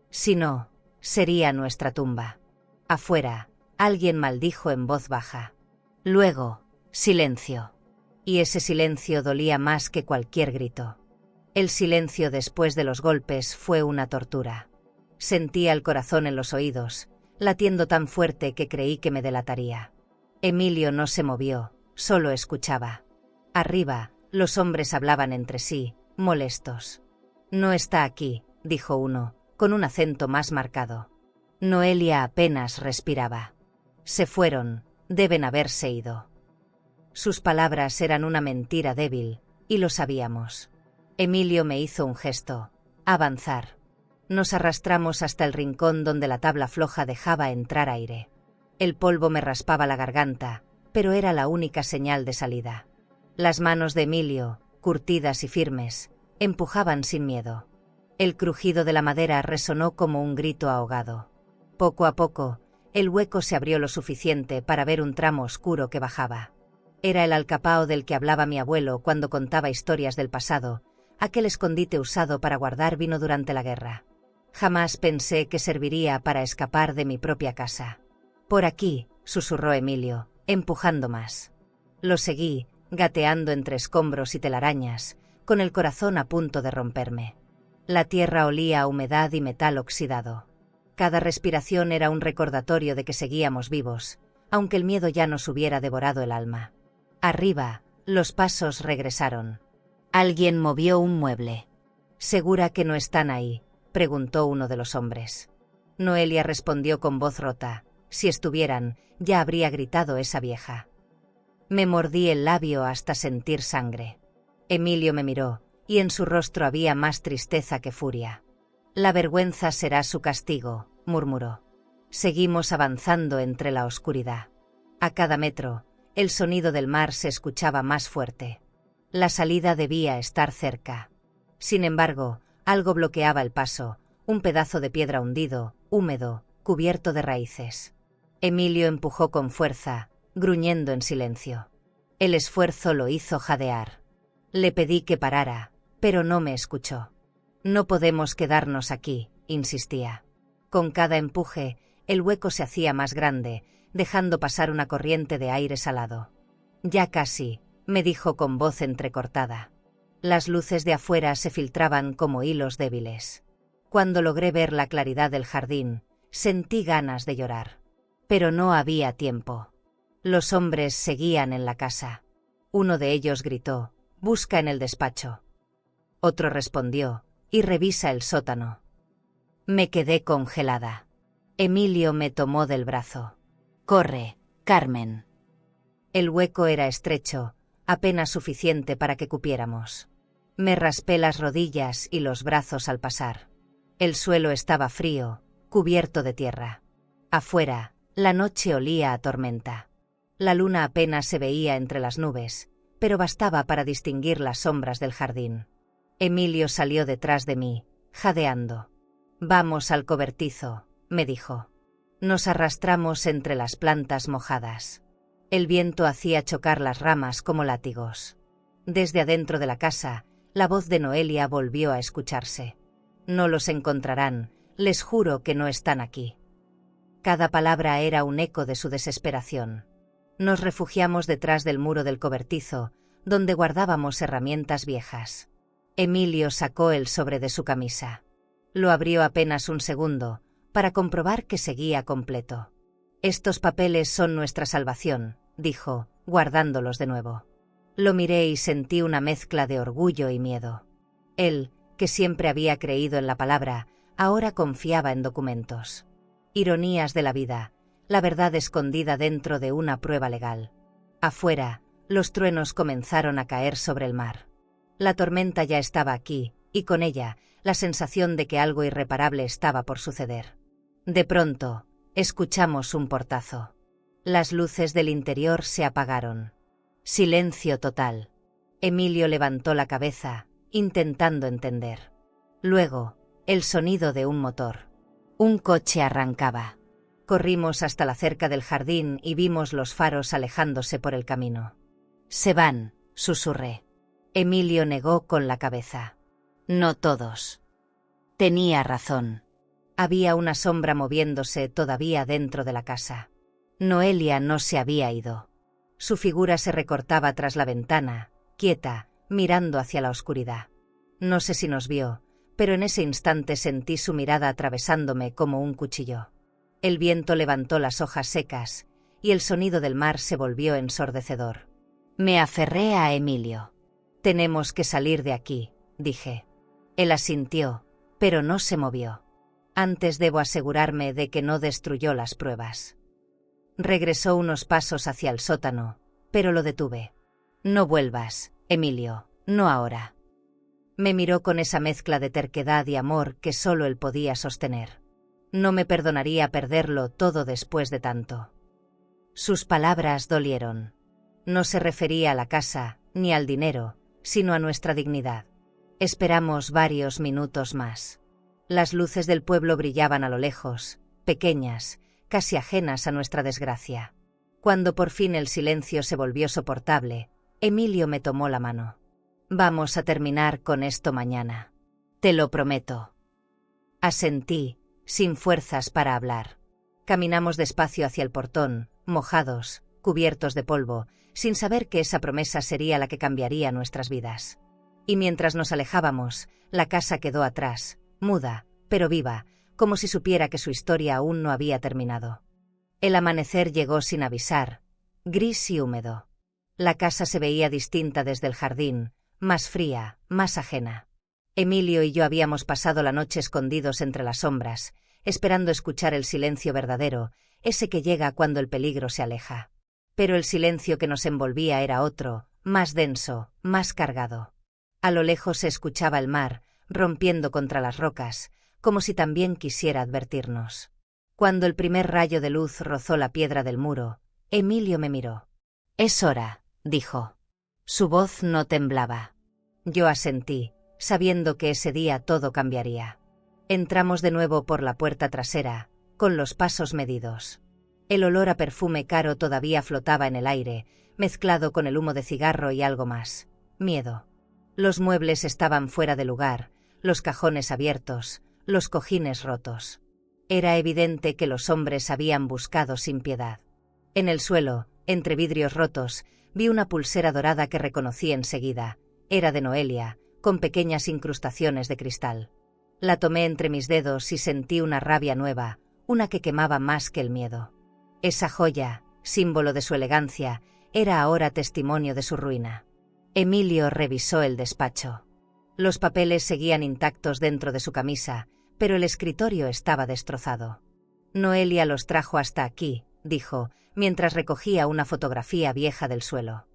Si no, sería nuestra tumba. Afuera, alguien maldijo en voz baja. Luego, silencio. Y ese silencio dolía más que cualquier grito. El silencio después de los golpes fue una tortura. Sentía el corazón en los oídos, latiendo tan fuerte que creí que me delataría. Emilio no se movió, solo escuchaba. Arriba, los hombres hablaban entre sí, molestos. «No está aquí», dijo uno, con un acento más marcado. Noelia apenas respiraba. «Se fueron, deben haberse ido». Sus palabras eran una mentira débil, y lo sabíamos. Emilio me hizo un gesto: avanzar. Nos arrastramos hasta el rincón donde la tabla floja dejaba entrar aire. El polvo me raspaba la garganta, pero era la única señal de salida. Las manos de Emilio, curtidas y firmes, empujaban sin miedo. El crujido de la madera resonó como un grito ahogado. Poco a poco, el hueco se abrió lo suficiente para ver un tramo oscuro que bajaba. Era el alcapao del que hablaba mi abuelo cuando contaba historias del pasado, aquel escondite usado para guardar vino durante la guerra. Jamás pensé que serviría para escapar de mi propia casa. «Por aquí», susurró Emilio, empujando más. Lo seguí, gateando entre escombros y telarañas, con el corazón a punto de romperme. La tierra olía a humedad y metal oxidado. Cada respiración era un recordatorio de que seguíamos vivos, aunque el miedo ya nos hubiera devorado el alma. Arriba, los pasos regresaron. Alguien movió un mueble. «¿Segura que no están ahí?», preguntó uno de los hombres. Noelia respondió con voz rota. «Si estuvieran, ya habría gritado esa vieja». Me mordí el labio hasta sentir sangre. Emilio me miró, y en su rostro había más tristeza que furia. «La vergüenza será su castigo», murmuró. Seguimos avanzando entre la oscuridad. A cada metro, el sonido del mar se escuchaba más fuerte. La salida debía estar cerca. Sin embargo, algo bloqueaba el paso, un pedazo de piedra hundido, húmedo, cubierto de raíces. Emilio empujó con fuerza, gruñendo en silencio. El esfuerzo lo hizo jadear. Le pedí que parara, pero no me escuchó. «No podemos quedarnos aquí», insistía. Con cada empuje, el hueco se hacía más grande, dejando pasar una corriente de aire salado. «Ya casi», me dijo con voz entrecortada. Las luces de afuera se filtraban como hilos débiles. Cuando logré ver la claridad del jardín, sentí ganas de llorar. Pero no había tiempo. Los hombres seguían en la casa. Uno de ellos gritó: «Busca en el despacho». Otro respondió: «Y revisa el sótano». Me quedé congelada. Emilio me tomó del brazo. «Corre, Carmen». El hueco era estrecho, apenas suficiente para que cupiéramos. Me raspé las rodillas y los brazos al pasar. El suelo estaba frío, cubierto de tierra. Afuera, la noche olía a tormenta. La luna apenas se veía entre las nubes, pero bastaba para distinguir las sombras del jardín. Emilio salió detrás de mí, jadeando. «Vamos al cobertizo», me dijo. Nos arrastramos entre las plantas mojadas. El viento hacía chocar las ramas como látigos. Desde adentro de la casa, la voz de Noelia volvió a escucharse. «No los encontrarán, les juro que no están aquí». Cada palabra era un eco de su desesperación. Nos refugiamos detrás del muro del cobertizo, donde guardábamos herramientas viejas. Emilio sacó el sobre de su camisa. Lo abrió apenas un segundo, para comprobar que seguía completo. «Estos papeles son nuestra salvación», dijo, guardándolos de nuevo. Lo miré y sentí una mezcla de orgullo y miedo. Él, que siempre había creído en la palabra, ahora confiaba en documentos. Ironías de la vida, la verdad escondida dentro de una prueba legal. Afuera, los truenos comenzaron a caer sobre el mar. La tormenta ya estaba aquí, y con ella, la sensación de que algo irreparable estaba por suceder. De pronto, escuchamos un portazo. Las luces del interior se apagaron. Silencio total. Emilio levantó la cabeza, intentando entender. Luego, el sonido de un motor. Un coche arrancaba. Corrimos hasta la cerca del jardín y vimos los faros alejándose por el camino. «Se van», susurré. Emilio negó con la cabeza. «No todos». Tenía razón. Había una sombra moviéndose todavía dentro de la casa. Noelia no se había ido. Su figura se recortaba tras la ventana, quieta, mirando hacia la oscuridad. No sé si nos vio, pero en ese instante sentí su mirada atravesándome como un cuchillo. El viento levantó las hojas secas, y el sonido del mar se volvió ensordecedor. Me aferré a Emilio. «Tenemos que salir de aquí», dije. Él asintió, pero no se movió. Antes debo asegurarme de que no destruyó las pruebas. Regresó unos pasos hacia el sótano, pero lo detuve. «No vuelvas, Emilio, no ahora». Me miró con esa mezcla de terquedad y amor que solo él podía sostener. No me perdonaría perderlo todo después de tanto. Sus palabras dolieron. No se refería a la casa, ni al dinero, sino a nuestra dignidad. Esperamos varios minutos más. Las luces del pueblo brillaban a lo lejos, pequeñas, casi ajenas a nuestra desgracia. Cuando por fin el silencio se volvió soportable, Emilio me tomó la mano. Vamos a terminar con esto mañana. Te lo prometo. Asentí, sin fuerzas para hablar. Caminamos despacio hacia el portón, mojados, cubiertos de polvo, sin saber que esa promesa sería la que cambiaría nuestras vidas. Y mientras nos alejábamos, la casa quedó atrás, muda, pero viva, como si supiera que su historia aún no había terminado. El amanecer llegó sin avisar, gris y húmedo. La casa se veía distinta desde el jardín, más fría, más ajena. Emilio y yo habíamos pasado la noche escondidos entre las sombras, esperando escuchar el silencio verdadero, ese que llega cuando el peligro se aleja. Pero el silencio que nos envolvía era otro, más denso, más cargado. A lo lejos se escuchaba el mar, rompiendo contra las rocas, como si también quisiera advertirnos. Cuando el primer rayo de luz rozó la piedra del muro, Emilio me miró. «Es hora», dijo. Su voz no temblaba. Yo asentí, sabiendo que ese día todo cambiaría. Entramos de nuevo por la puerta trasera, con los pasos medidos. El olor a perfume caro todavía flotaba en el aire, mezclado con el humo de cigarro y algo más. Miedo. Los muebles estaban fuera de lugar, los cajones abiertos, los cojines rotos. Era evidente que los hombres habían buscado sin piedad. En el suelo, entre vidrios rotos, vi una pulsera dorada que reconocí enseguida. Era de Noelia, con pequeñas incrustaciones de cristal. La tomé entre mis dedos y sentí una rabia nueva, una que quemaba más que el miedo. Esa joya, símbolo de su elegancia, era ahora testimonio de su ruina. Emilio revisó el despacho. Los papeles seguían intactos dentro de su camisa, pero el escritorio estaba destrozado. Noelia los trajo hasta aquí, dijo, mientras recogía una fotografía vieja del suelo.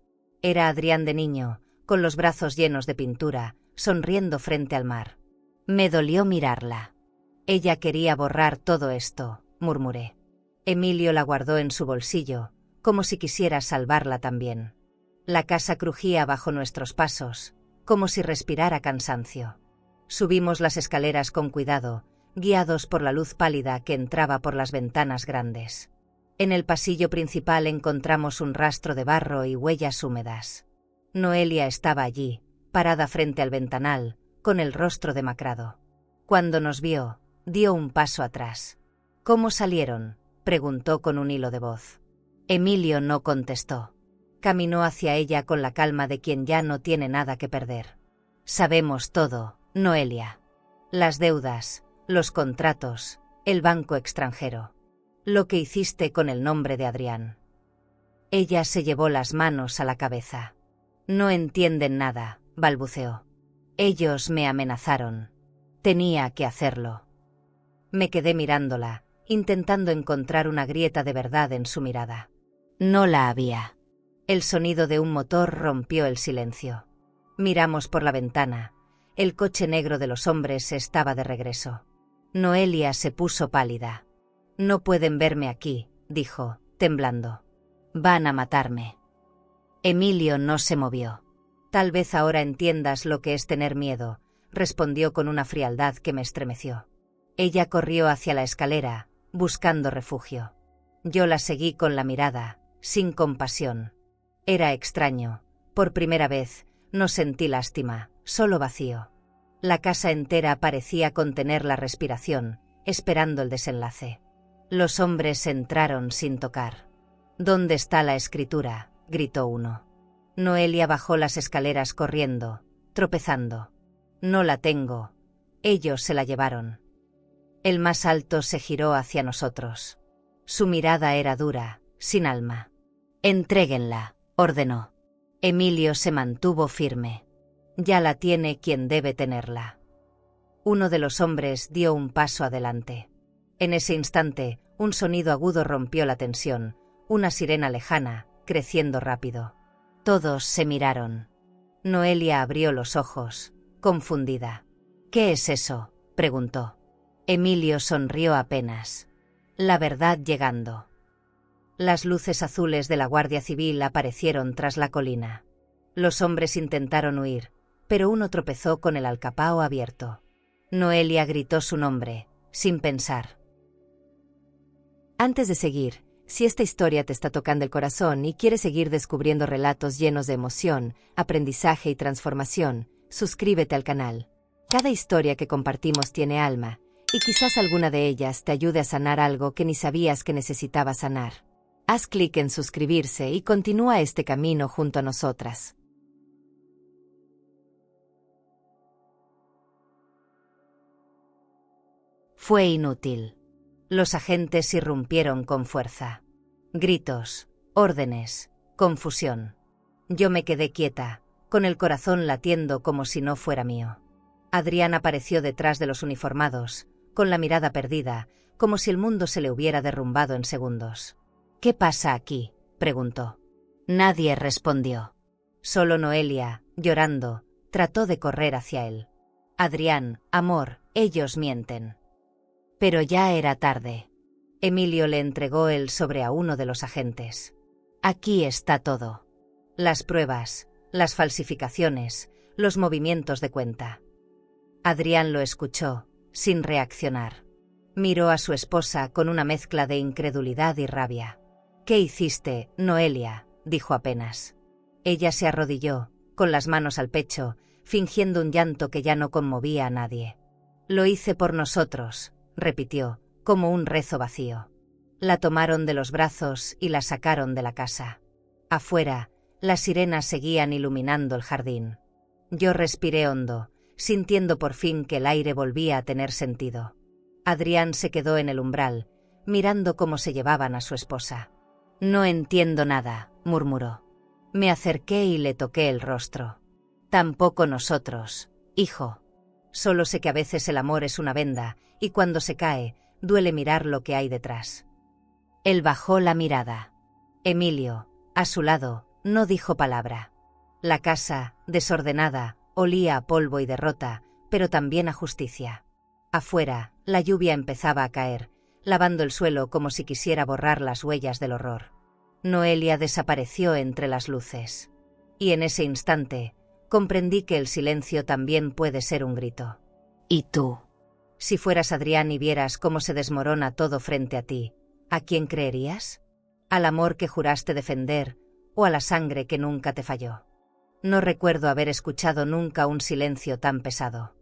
Era Adrián de niño, con los brazos llenos de pintura, sonriendo frente al mar. Me dolió mirarla. Ella quería borrar todo esto, murmuré. Emilio la guardó en su bolsillo, como si quisiera salvarla también. La casa crujía bajo nuestros pasos, como si respirara cansancio. Subimos las escaleras con cuidado, guiados por la luz pálida que entraba por las ventanas grandes. En el pasillo principal encontramos un rastro de barro y huellas húmedas. Noelia estaba allí, parada frente al ventanal, con el rostro demacrado. Cuando nos vio, dio un paso atrás. «¿Cómo salieron?», preguntó con un hilo de voz. Emilio no contestó. Caminó hacia ella con la calma de quien ya no tiene nada que perder. «Sabemos todo, Noelia. Las deudas, los contratos, el banco extranjero. Lo que hiciste con el nombre de Adrián». Ella se llevó las manos a la cabeza. «No entienden nada», balbuceó. «Ellos me amenazaron. Tenía que hacerlo». Me quedé mirándola, intentando encontrar una grieta de verdad en su mirada. No la había. El sonido de un motor rompió el silencio. Miramos por la ventana. El coche negro de los hombres estaba de regreso. Noelia se puso pálida. «No pueden verme aquí», dijo, temblando. «Van a matarme». Emilio no se movió. «Tal vez ahora entiendas lo que es tener miedo», respondió con una frialdad que me estremeció. Ella corrió hacia la escalera, buscando refugio. Yo la seguí con la mirada, sin compasión. Era extraño. Por primera vez, no sentí lástima, solo vacío. La casa entera parecía contener la respiración, esperando el desenlace. Los hombres entraron sin tocar. «¿Dónde está la escritura?», gritó uno. Noelia bajó las escaleras corriendo, tropezando. «No la tengo. Ellos se la llevaron». El más alto se giró hacia nosotros. Su mirada era dura, sin alma. «Entréguenla», ordenó. Emilio se mantuvo firme. «Ya la tiene quien debe tenerla». Uno de los hombres dio un paso adelante. En ese instante, un sonido agudo rompió la tensión, una sirena lejana, creciendo rápido. Todos se miraron. Noelia abrió los ojos, confundida. «¿Qué es eso?», preguntó. Emilio sonrió apenas. «La verdad llegando». Las luces azules de la Guardia Civil aparecieron tras la colina. Los hombres intentaron huir, pero uno tropezó con el alcapao abierto. Noelia gritó su nombre, sin pensar. Antes de seguir, si esta historia te está tocando el corazón y quieres seguir descubriendo relatos llenos de emoción, aprendizaje y transformación, suscríbete al canal. Cada historia que compartimos tiene alma, y quizás alguna de ellas te ayude a sanar algo que ni sabías que necesitabas sanar. Haz clic en suscribirse y continúa este camino junto a nosotras. Fue inútil. Los agentes irrumpieron con fuerza. Gritos, órdenes, confusión. Yo me quedé quieta, con el corazón latiendo como si no fuera mío. Adrián apareció detrás de los uniformados, con la mirada perdida, como si el mundo se le hubiera derrumbado en segundos. «¿Qué pasa aquí?», preguntó. Nadie respondió. Solo Noelia, llorando, trató de correr hacia él. «Adrián, amor, ellos mienten». Pero ya era tarde. Emilio le entregó el sobre a uno de los agentes. «Aquí está todo. Las pruebas, las falsificaciones, los movimientos de cuenta». Adrián lo escuchó, sin reaccionar. Miró a su esposa con una mezcla de incredulidad y rabia. «¿Qué hiciste, Noelia?», dijo apenas. Ella se arrodilló, con las manos al pecho, fingiendo un llanto que ya no conmovía a nadie. «Lo hice por nosotros», repitió, como un rezo vacío. La tomaron de los brazos y la sacaron de la casa. Afuera, las sirenas seguían iluminando el jardín. Yo respiré hondo, sintiendo por fin que el aire volvía a tener sentido. Adrián se quedó en el umbral, mirando cómo se llevaban a su esposa. «No entiendo nada», murmuró. Me acerqué y le toqué el rostro. «Tampoco nosotros, hijo. Solo sé que a veces el amor es una venda, y cuando se cae, duele mirar lo que hay detrás». Él bajó la mirada. Emilio, a su lado, no dijo palabra. La casa, desordenada, olía a polvo y derrota, pero también a justicia. Afuera, la lluvia empezaba a caer, lavando el suelo como si quisiera borrar las huellas del horror. Noelia desapareció entre las luces. Y en ese instante, comprendí que el silencio también puede ser un grito. «¿Y tú? Si fueras Adrián y vieras cómo se desmorona todo frente a ti, ¿a quién creerías? ¿Al amor que juraste defender o a la sangre que nunca te falló?» No recuerdo haber escuchado nunca un silencio tan pesado.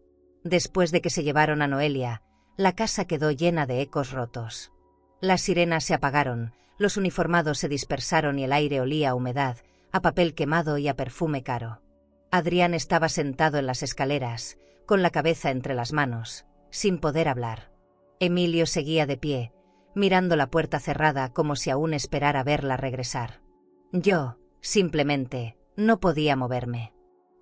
Después de que se llevaron a Noelia, la casa quedó llena de ecos rotos. Las sirenas se apagaron, los uniformados se dispersaron y el aire olía a humedad, a papel quemado y a perfume caro. Adrián estaba sentado en las escaleras, con la cabeza entre las manos, sin poder hablar. Emilio seguía de pie, mirando la puerta cerrada como si aún esperara verla regresar. Yo, simplemente, no podía moverme.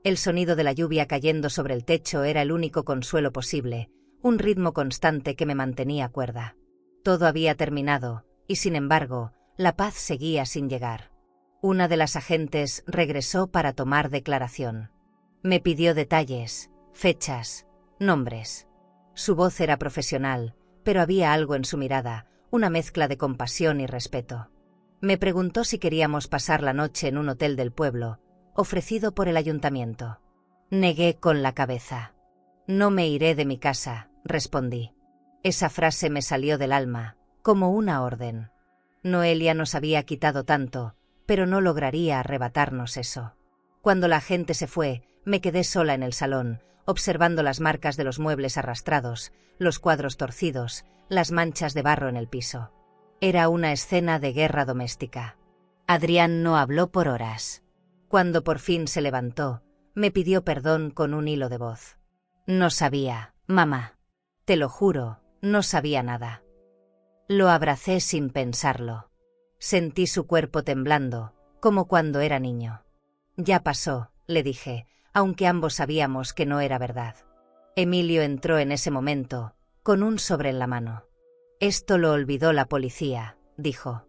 El sonido de la lluvia cayendo sobre el techo era el único consuelo posible, un ritmo constante que me mantenía cuerda. Todo había terminado, y sin embargo, la paz seguía sin llegar. Una de las agentes regresó para tomar declaración. Me pidió detalles, fechas, nombres. Su voz era profesional, pero había algo en su mirada, una mezcla de compasión y respeto. Me preguntó si queríamos pasar la noche en un hotel del pueblo, ofrecido por el ayuntamiento. Negué con la cabeza. «No me iré de mi casa», respondí. Esa frase me salió del alma, como una orden. Noelia nos había quitado tanto, pero no lograría arrebatarnos eso. Cuando la gente se fue, me quedé sola en el salón, observando las marcas de los muebles arrastrados, los cuadros torcidos, las manchas de barro en el piso. Era una escena de guerra doméstica. Adrián no habló por horas. Cuando por fin se levantó, me pidió perdón con un hilo de voz. «No sabía, mamá. Te lo juro, no sabía nada». Lo abracé sin pensarlo. Sentí su cuerpo temblando, como cuando era niño. «Ya pasó», le dije, aunque ambos sabíamos que no era verdad. Emilio entró en ese momento, con un sobre en la mano. «Esto lo olvidó la policía», dijo.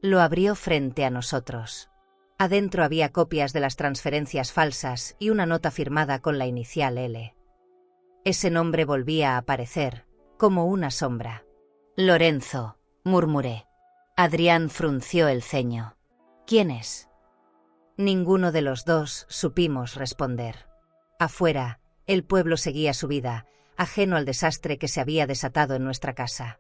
Lo abrió frente a nosotros. Adentro había copias de las transferencias falsas y una nota firmada con la inicial L. Ese nombre volvía a aparecer, como una sombra. «Lorenzo», murmuré. Adrián frunció el ceño. «¿Quién es?». Ninguno de los dos supimos responder. Afuera, el pueblo seguía su vida, ajeno al desastre que se había desatado en nuestra casa.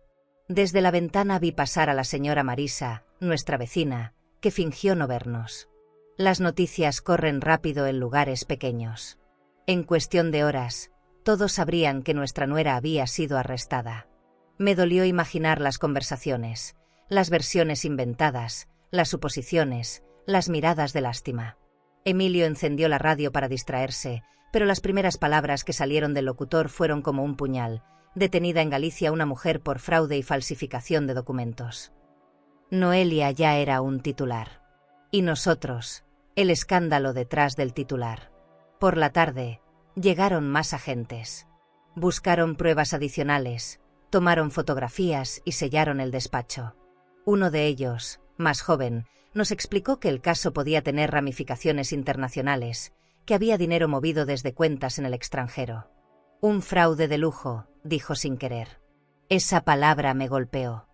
Desde la ventana vi pasar a la señora Marisa, nuestra vecina, que fingió no vernos. Las noticias corren rápido en lugares pequeños. En cuestión de horas, todos sabrían que nuestra nuera había sido arrestada. Me dolió imaginar las conversaciones, las versiones inventadas, las suposiciones, las miradas de lástima. Emilio encendió la radio para distraerse, pero las primeras palabras que salieron del locutor fueron como un puñal: detenida en Galicia una mujer por fraude y falsificación de documentos. Noelia ya era un titular. Y nosotros, el escándalo detrás del titular. Por la tarde, llegaron más agentes. Buscaron pruebas adicionales, tomaron fotografías y sellaron el despacho. Uno de ellos, más joven, nos explicó que el caso podía tener ramificaciones internacionales, que había dinero movido desde cuentas en el extranjero. Un fraude de lujo, dijo sin querer. Esa palabra me golpeó.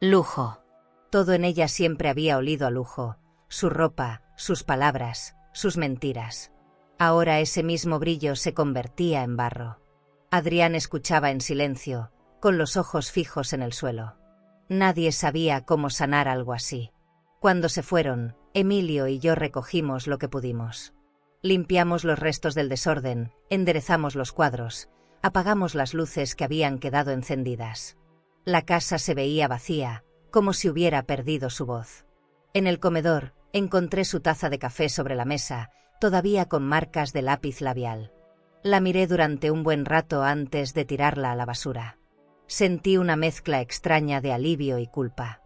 Lujo. Todo en ella siempre había olido a lujo: su ropa, sus palabras, sus mentiras. Ahora ese mismo brillo se convertía en barro. Adrián escuchaba en silencio, con los ojos fijos en el suelo. Nadie sabía cómo sanar algo así. Cuando se fueron, Emilio y yo recogimos lo que pudimos. Limpiamos los restos del desorden, enderezamos los cuadros, apagamos las luces que habían quedado encendidas. La casa se veía vacía, como si hubiera perdido su voz. En el comedor, encontré su taza de café sobre la mesa, todavía con marcas de lápiz labial. La miré durante un buen rato antes de tirarla a la basura. Sentí una mezcla extraña de alivio y culpa.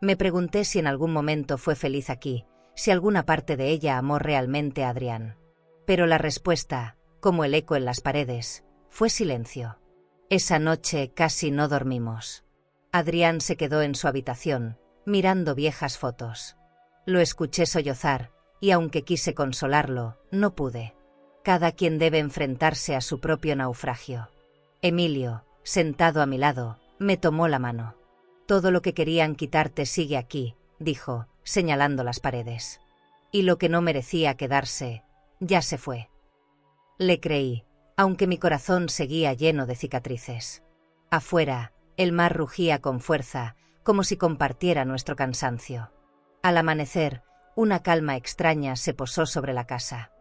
Me pregunté si en algún momento fue feliz aquí, si alguna parte de ella amó realmente a Adrián. Pero la respuesta, como el eco en las paredes, fue silencio. Esa noche casi no dormimos. Adrián se quedó en su habitación, mirando viejas fotos. Lo escuché sollozar, y aunque quise consolarlo, no pude. Cada quien debe enfrentarse a su propio naufragio. Emilio, sentado a mi lado, me tomó la mano. Todo lo que querían quitarte sigue aquí, dijo, señalando las paredes. Y lo que no merecía quedarse, ya se fue. Le creí, aunque mi corazón seguía lleno de cicatrices. Afuera, el mar rugía con fuerza, como si compartiera nuestro cansancio. Al amanecer, una calma extraña se posó sobre la casa.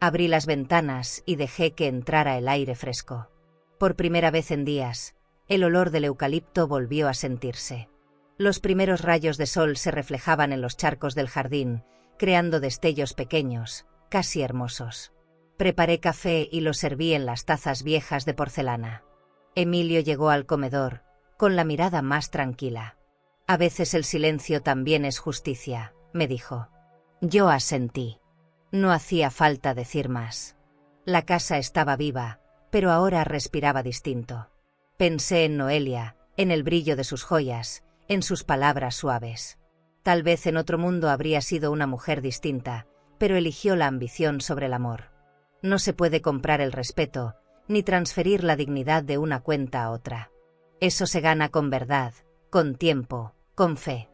Abrí las ventanas y dejé que entrara el aire fresco. Por primera vez en días, el olor del eucalipto volvió a sentirse. Los primeros rayos de sol se reflejaban en los charcos del jardín, creando destellos pequeños, casi hermosos. Preparé café y lo serví en las tazas viejas de porcelana. Emilio llegó al comedor, con la mirada más tranquila. A veces el silencio también es justicia, me dijo. Yo asentí. No hacía falta decir más. La casa estaba viva, pero ahora respiraba distinto. Pensé en Noelia, en el brillo de sus joyas, en sus palabras suaves. Tal vez en otro mundo habría sido una mujer distinta, pero eligió la ambición sobre el amor. No se puede comprar el respeto, ni transferir la dignidad de una cuenta a otra. Eso se gana con verdad, con tiempo, con fe.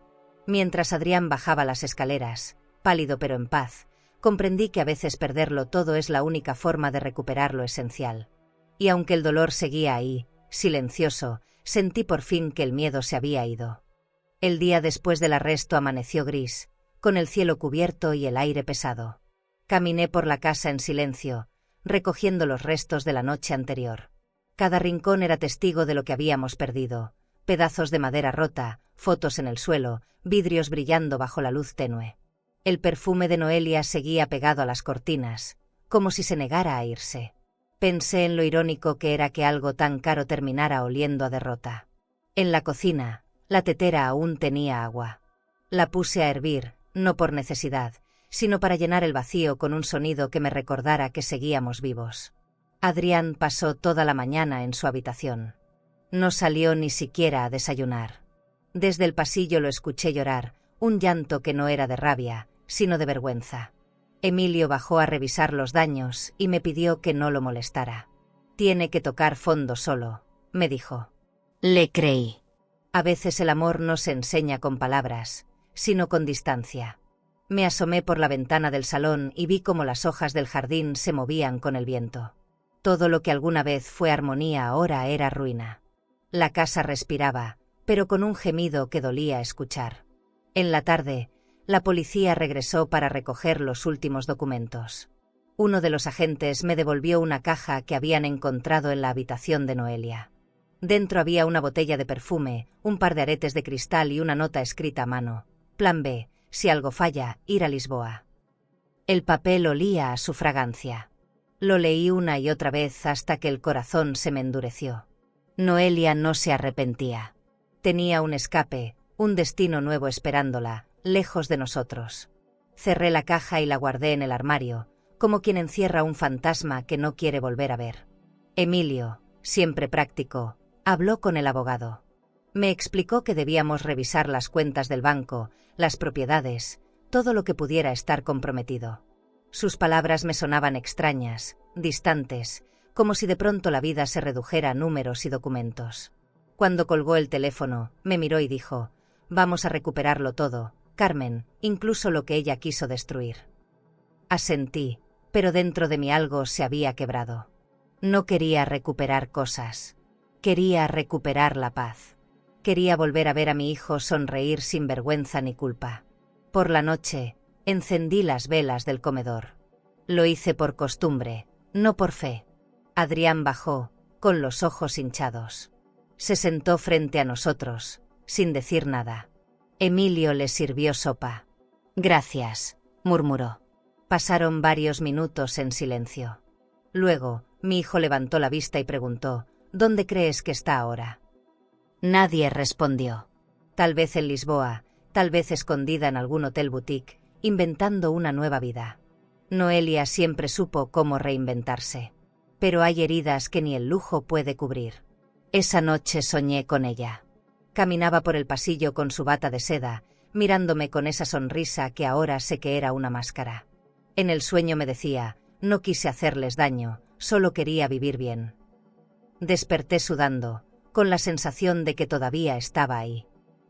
Mientras Adrián bajaba las escaleras, pálido pero en paz, comprendí que a veces perderlo todo es la única forma de recuperar lo esencial. Y aunque el dolor seguía ahí, silencioso, sentí por fin que el miedo se había ido. El día después del arresto amaneció gris, con el cielo cubierto y el aire pesado. Caminé por la casa en silencio, recogiendo los restos de la noche anterior. Cada rincón era testigo de lo que habíamos perdido: pedazos de madera rota, fotos en el suelo, vidrios brillando bajo la luz tenue. El perfume de Noelia seguía pegado a las cortinas, como si se negara a irse. Pensé en lo irónico que era que algo tan caro terminara oliendo a derrota. En la cocina, la tetera aún tenía agua. La puse a hervir, no por necesidad, sino para llenar el vacío con un sonido que me recordara que seguíamos vivos. Adrián pasó toda la mañana en su habitación. No salió ni siquiera a desayunar. Desde el pasillo lo escuché llorar, un llanto que no era de rabia, sino de vergüenza. Emilio bajó a revisar los daños y me pidió que no lo molestara. Tiene que tocar fondo solo, me dijo. Le creí. A veces el amor no se enseña con palabras, sino con distancia. Me asomé por la ventana del salón y vi cómo las hojas del jardín se movían con el viento. Todo lo que alguna vez fue armonía ahora era ruina. La casa respiraba, pero con un gemido que dolía escuchar. En la tarde, la policía regresó para recoger los últimos documentos. Uno de los agentes me devolvió una caja que habían encontrado en la habitación de Noelia. Dentro había una botella de perfume, un par de aretes de cristal y una nota escrita a mano. Plan B, si algo falla, ir a Lisboa. El papel olía a su fragancia. Lo leí una y otra vez hasta que el corazón se me endureció. Noelia no se arrepentía. Tenía un escape, un destino nuevo esperándola, lejos de nosotros. Cerré la caja y la guardé en el armario, como quien encierra un fantasma que no quiere volver a ver. Emilio, siempre práctico, habló con el abogado. Me explicó que debíamos revisar las cuentas del banco, las propiedades, todo lo que pudiera estar comprometido. Sus palabras me sonaban extrañas, distantes, como si de pronto la vida se redujera a números y documentos. Cuando colgó el teléfono, me miró y dijo: «Vamos a recuperarlo todo, Carmen, incluso lo que ella quiso destruir». Asentí, pero dentro de mí algo se había quebrado. No quería recuperar cosas. Quería recuperar la paz. Quería volver a ver a mi hijo sonreír sin vergüenza ni culpa. Por la noche, encendí las velas del comedor. Lo hice por costumbre, no por fe. Adrián bajó, con los ojos hinchados. Se sentó frente a nosotros, sin decir nada. Emilio le sirvió sopa. «Gracias», murmuró. Pasaron varios minutos en silencio. Luego, mi hijo levantó la vista y preguntó: «¿Dónde crees que está ahora?». Nadie respondió. Tal vez en Lisboa, tal vez escondida en algún hotel boutique, inventando una nueva vida. Noelia siempre supo cómo reinventarse. Pero hay heridas que ni el lujo puede cubrir. Esa noche soñé con ella. Caminaba por el pasillo con su bata de seda, mirándome con esa sonrisa que ahora sé que era una máscara. En el sueño me decía: «No quise hacerles daño, solo quería vivir bien». Desperté sudando, con la sensación de que todavía estaba ahí.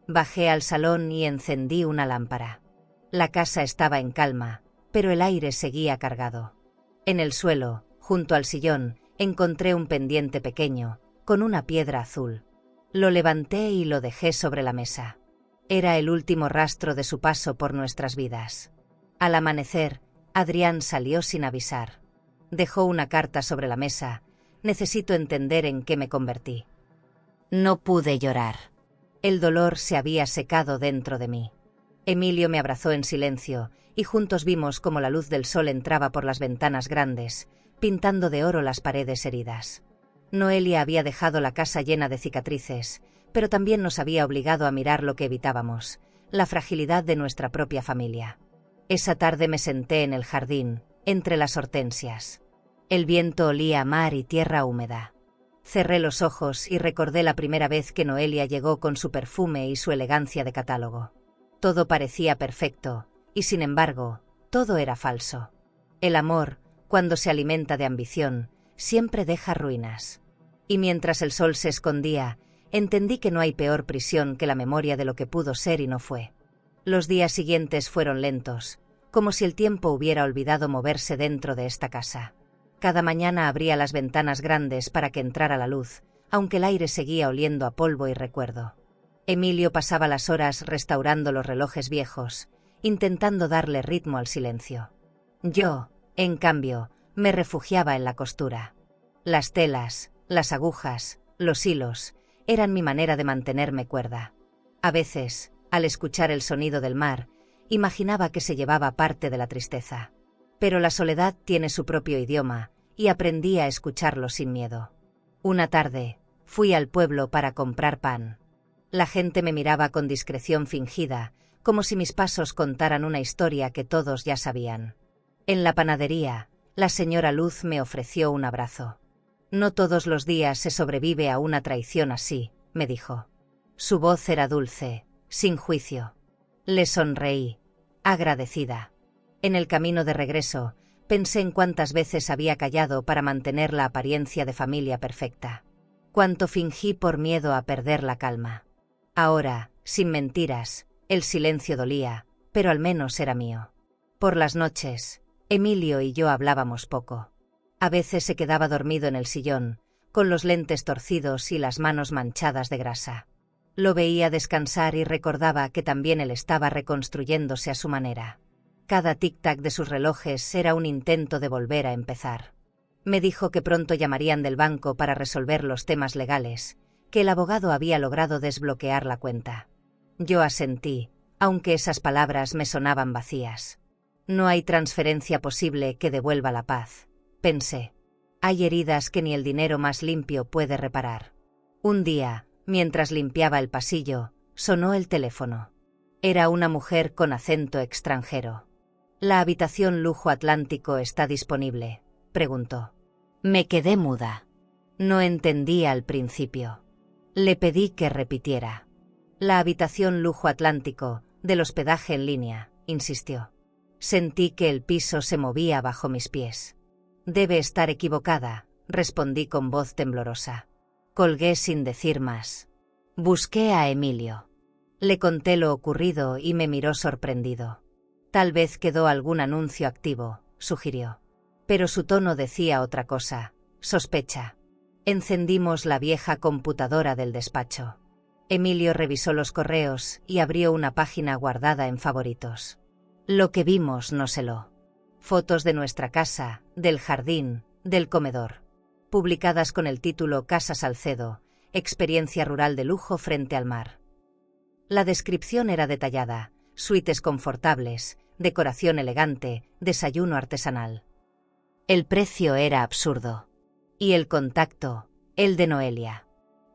Bajé al salón y encendí una lámpara. La casa estaba en calma, pero el aire seguía cargado. En el suelo, junto al sillón, encontré un pendiente pequeño, con una piedra azul. Lo levanté y lo dejé sobre la mesa. Era el último rastro de su paso por nuestras vidas. Al amanecer, Adrián salió sin avisar. Dejó una carta sobre la mesa: «Necesito entender en qué me convertí». No pude llorar. El dolor se había secado dentro de mí. Emilio me abrazó en silencio, y juntos vimos cómo la luz del sol entraba por las ventanas grandes, pintando de oro las paredes heridas. Noelia había dejado la casa llena de cicatrices, pero también nos había obligado a mirar lo que evitábamos: la fragilidad de nuestra propia familia. Esa tarde me senté en el jardín, entre las hortensias. El viento olía a mar y tierra húmeda. Cerré los ojos y recordé la primera vez que Noelia llegó con su perfume y su elegancia de catálogo. Todo parecía perfecto, y sin embargo, todo era falso. El amor, cuando se alimenta de ambición, siempre deja ruinas. Y mientras el sol se escondía, entendí que no hay peor prisión que la memoria de lo que pudo ser y no fue. Los días siguientes fueron lentos, como si el tiempo hubiera olvidado moverse dentro de esta casa. Cada mañana abría las ventanas grandes para que entrara la luz, aunque el aire seguía oliendo a polvo y recuerdo. Emilio pasaba las horas restaurando los relojes viejos, intentando darle ritmo al silencio. Yo, en cambio, me refugiaba en la costura. Las telas, las agujas, los hilos, eran mi manera de mantenerme cuerda. A veces, al escuchar el sonido del mar, imaginaba que se llevaba parte de la tristeza. Pero la soledad tiene su propio idioma, y aprendí a escucharlo sin miedo. Una tarde, fui al pueblo para comprar pan. La gente me miraba con discreción fingida, como si mis pasos contaran una historia que todos ya sabían. En la panadería, la señora Luz me ofreció un abrazo. «No todos los días se sobrevive a una traición así», me dijo. Su voz era dulce, sin juicio. Le sonreí, agradecida. En el camino de regreso, pensé en cuántas veces había callado para mantener la apariencia de familia perfecta. Cuánto fingí por miedo a perder la calma. Ahora, sin mentiras, el silencio dolía, pero al menos era mío. Por las noches, Emilio y yo hablábamos poco. A veces se quedaba dormido en el sillón, con los lentes torcidos y las manos manchadas de grasa. Lo veía descansar y recordaba que también él estaba reconstruyéndose a su manera. Cada tic-tac de sus relojes era un intento de volver a empezar. Me dijo que pronto llamarían del banco para resolver los temas legales, que el abogado había logrado desbloquear la cuenta. Yo asentí, aunque esas palabras me sonaban vacías. No hay transferencia posible que devuelva la paz, pensé. Hay heridas que ni el dinero más limpio puede reparar. Un día, mientras limpiaba el pasillo, sonó el teléfono. Era una mujer con acento extranjero. «¿La habitación lujo Atlántico está disponible?», preguntó. Me quedé muda. No entendía al principio. Le pedí que repitiera. «La habitación lujo Atlántico, del hospedaje en línea», insistió. Sentí que el piso se movía bajo mis pies. «Debe estar equivocada», respondí con voz temblorosa. Colgué sin decir más. Busqué a Emilio. Le conté lo ocurrido y me miró sorprendido. «Tal vez quedó algún anuncio activo», sugirió. Pero su tono decía otra cosa: sospecha. Encendimos la vieja computadora del despacho. Emilio revisó los correos y abrió una página guardada en favoritos. Lo que vimos nos heló. Fotos de nuestra casa, del jardín, del comedor. Publicadas con el título Casa Salcedo, experiencia rural de lujo frente al mar. La descripción era detallada: suites confortables, decoración elegante, desayuno artesanal. El precio era absurdo. Y el contacto, el de Noelia.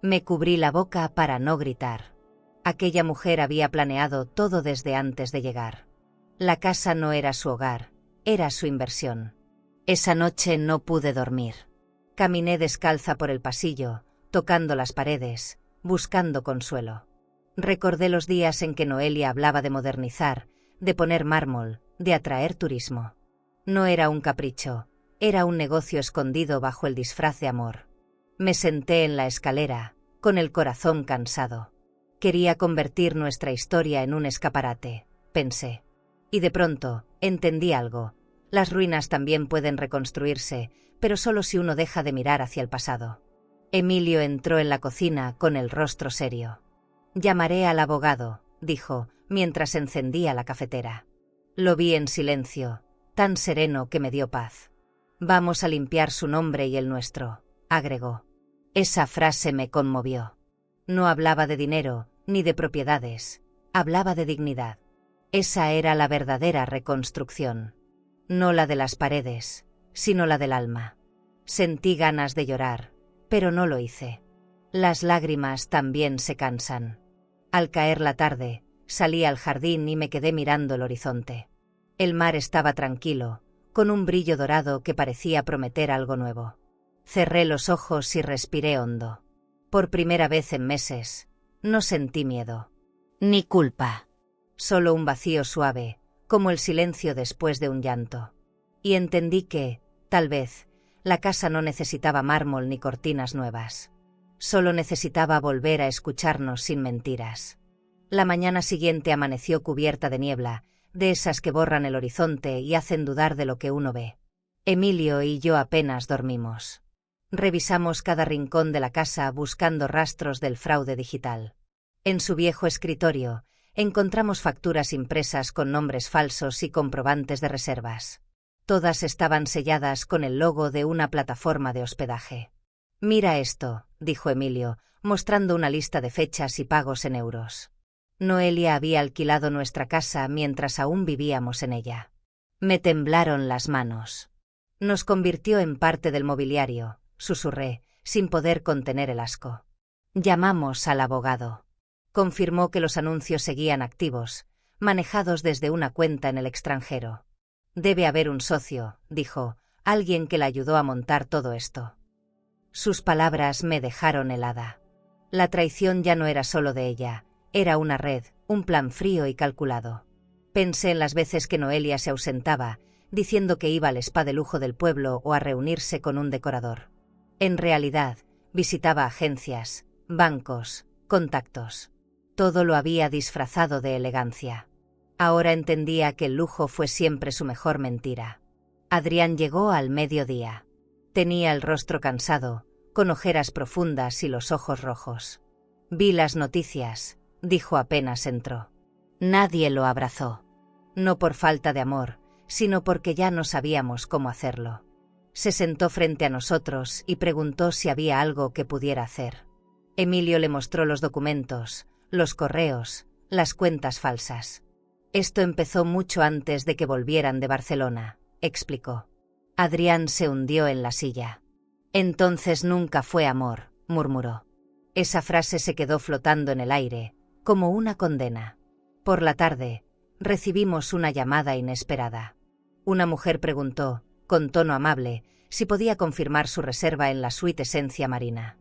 Me cubrí la boca para no gritar. Aquella mujer había planeado todo desde antes de llegar. La casa no era su hogar, era su inversión. Esa noche no pude dormir. Caminé descalza por el pasillo, tocando las paredes, buscando consuelo. Recordé los días en que Noelia hablaba de modernizar, de poner mármol, de atraer turismo. No era un capricho, era un negocio escondido bajo el disfraz de amor. Me senté en la escalera, con el corazón cansado. Quería convertir nuestra historia en un escaparate, pensé. Y de pronto, entendí algo. Las ruinas también pueden reconstruirse, pero solo si uno deja de mirar hacia el pasado. Emilio entró en la cocina con el rostro serio. «Llamaré al abogado», dijo, mientras encendía la cafetera. Lo vi en silencio, tan sereno que me dio paz. «Vamos a limpiar su nombre y el nuestro», agregó. Esa frase me conmovió. No hablaba de dinero, ni de propiedades, hablaba de dignidad. Esa era la verdadera reconstrucción. No la de las paredes, sino la del alma. Sentí ganas de llorar, pero no lo hice. Las lágrimas también se cansan. Al caer la tarde, salí al jardín y me quedé mirando el horizonte. El mar estaba tranquilo, con un brillo dorado que parecía prometer algo nuevo. Cerré los ojos y respiré hondo. Por primera vez en meses, no sentí miedo. Ni culpa. Solo un vacío suave, como el silencio después de un llanto. Y entendí que, tal vez, la casa no necesitaba mármol ni cortinas nuevas. Solo necesitaba volver a escucharnos sin mentiras. La mañana siguiente amaneció cubierta de niebla, de esas que borran el horizonte y hacen dudar de lo que uno ve. Emilio y yo apenas dormimos. Revisamos cada rincón de la casa buscando rastros del fraude digital. En su viejo escritorio, encontramos facturas impresas con nombres falsos y comprobantes de reservas. Todas estaban selladas con el logo de una plataforma de hospedaje. «Mira esto», dijo Emilio, mostrando una lista de fechas y pagos en euros. Noelia había alquilado nuestra casa mientras aún vivíamos en ella. Me temblaron las manos. Nos convirtió en parte del mobiliario, susurré, sin poder contener el asco. Llamamos al abogado. Confirmó que los anuncios seguían activos, manejados desde una cuenta en el extranjero. Debe haber un socio, dijo, alguien que la ayudó a montar todo esto. Sus palabras me dejaron helada. La traición ya no era solo de ella, era una red, un plan frío y calculado. Pensé en las veces que Noelia se ausentaba, diciendo que iba al spa de lujo del pueblo o a reunirse con un decorador. En realidad, visitaba agencias, bancos, contactos. Todo lo había disfrazado de elegancia. Ahora entendía que el lujo fue siempre su mejor mentira. Adrián llegó al mediodía. Tenía el rostro cansado, con ojeras profundas y los ojos rojos. Vi las noticias, dijo apenas entró. Nadie lo abrazó. No por falta de amor, sino porque ya no sabíamos cómo hacerlo. Se sentó frente a nosotros y preguntó si había algo que pudiera hacer. Emilio le mostró los documentos, los correos, las cuentas falsas. Esto empezó mucho antes de que volvieran de Barcelona, explicó. Adrián se hundió en la silla. Entonces nunca fue amor, murmuró. Esa frase se quedó flotando en el aire, como una condena. Por la tarde, recibimos una llamada inesperada. Una mujer preguntó, con tono amable, si podía confirmar su reserva en la suite Esencia Marina.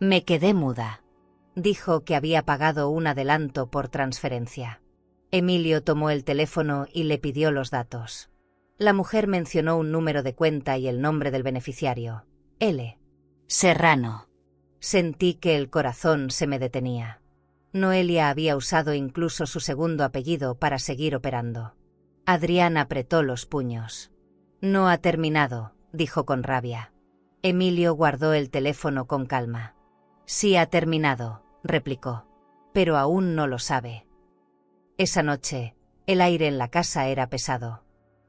Me quedé muda. Dijo que había pagado un adelanto por transferencia. Emilio tomó el teléfono y le pidió los datos. La mujer mencionó un número de cuenta y el nombre del beneficiario. L. Serrano. Sentí que el corazón se me detenía. Noelia había usado incluso su segundo apellido para seguir operando. Adrián apretó los puños. No ha terminado, dijo con rabia. Emilio guardó el teléfono con calma. Sí ha terminado, replicó. Pero aún no lo sabe. Esa noche, el aire en la casa era pesado.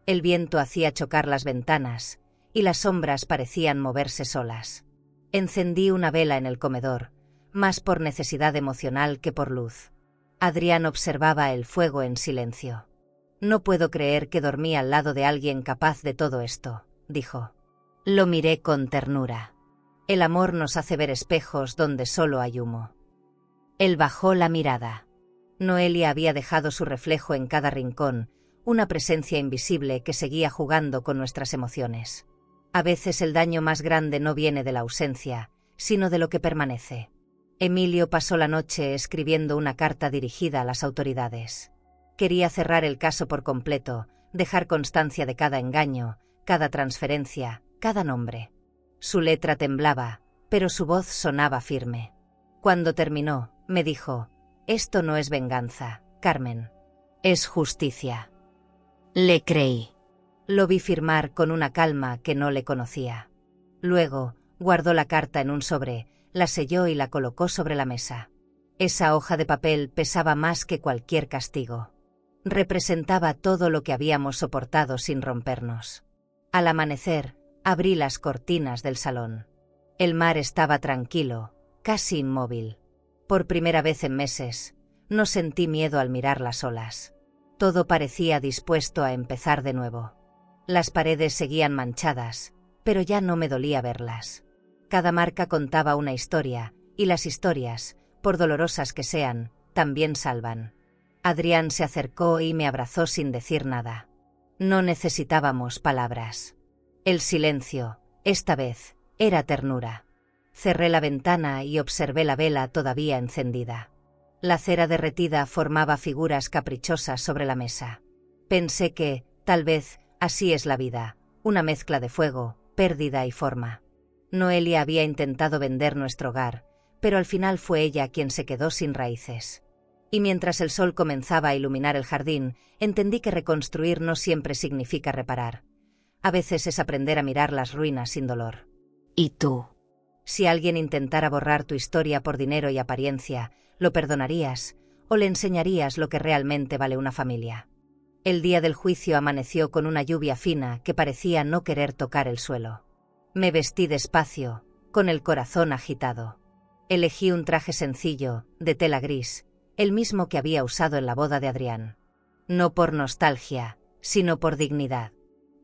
El viento hacía chocar las ventanas, y las sombras parecían moverse solas. Encendí una vela en el comedor, más por necesidad emocional que por luz. Adrián observaba el fuego en silencio. No puedo creer que dormí al lado de alguien capaz de todo esto, dijo. Lo miré con ternura. El amor nos hace ver espejos donde solo hay humo. Él bajó la mirada. Noelia había dejado su reflejo en cada rincón, una presencia invisible que seguía jugando con nuestras emociones. A veces el daño más grande no viene de la ausencia, sino de lo que permanece. Emilio pasó la noche escribiendo una carta dirigida a las autoridades. Quería cerrar el caso por completo, dejar constancia de cada engaño, cada transferencia, cada nombre. Su letra temblaba, pero su voz sonaba firme. Cuando terminó, me dijo: «Esto no es venganza, Carmen. Es justicia». Le creí. Lo vi firmar con una calma que no le conocía. Luego, guardó la carta en un sobre, la selló y la colocó sobre la mesa. Esa hoja de papel pesaba más que cualquier castigo. Representaba todo lo que habíamos soportado sin rompernos. Al amanecer, abrí las cortinas del salón. El mar estaba tranquilo, casi inmóvil. Por primera vez en meses, no sentí miedo al mirar las olas. Todo parecía dispuesto a empezar de nuevo. Las paredes seguían manchadas, pero ya no me dolía verlas. Cada marca contaba una historia, y las historias, por dolorosas que sean, también salvan. Adrián se acercó y me abrazó sin decir nada. No necesitábamos palabras. El silencio, esta vez, era ternura. Cerré la ventana y observé la vela todavía encendida. La cera derretida formaba figuras caprichosas sobre la mesa. Pensé que, tal vez, así es la vida, una mezcla de fuego, pérdida y forma. Noelia había intentado vender nuestro hogar, pero al final fue ella quien se quedó sin raíces. Y mientras el sol comenzaba a iluminar el jardín, entendí que reconstruir no siempre significa reparar. A veces es aprender a mirar las ruinas sin dolor. ¿Y tú? Si alguien intentara borrar tu historia por dinero y apariencia, ¿lo perdonarías o le enseñarías lo que realmente vale una familia? El día del juicio amaneció con una lluvia fina que parecía no querer tocar el suelo. Me vestí despacio, con el corazón agitado. Elegí un traje sencillo, de tela gris, el mismo que había usado en la boda de Adrián. No por nostalgia, sino por dignidad.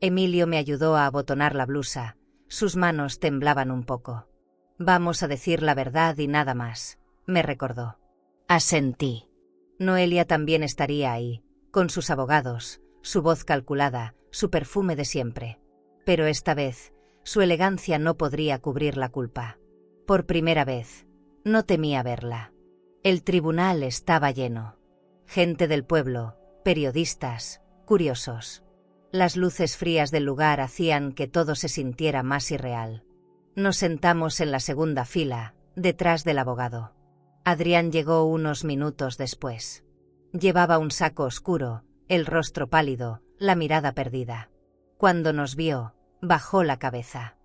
Emilio me ayudó a abotonar la blusa, sus manos temblaban un poco. Vamos a decir la verdad y nada más, me recordó. Asentí. Noelia también estaría ahí, con sus abogados, su voz calculada, su perfume de siempre. Pero esta vez, su elegancia no podría cubrir la culpa. Por primera vez, no temía verla. El tribunal estaba lleno. Gente del pueblo, periodistas, curiosos. Las luces frías del lugar hacían que todo se sintiera más irreal. Nos sentamos en la segunda fila, detrás del abogado. Adrián llegó unos minutos después. Llevaba un saco oscuro, el rostro pálido, la mirada perdida. Cuando nos vio, bajó la cabeza.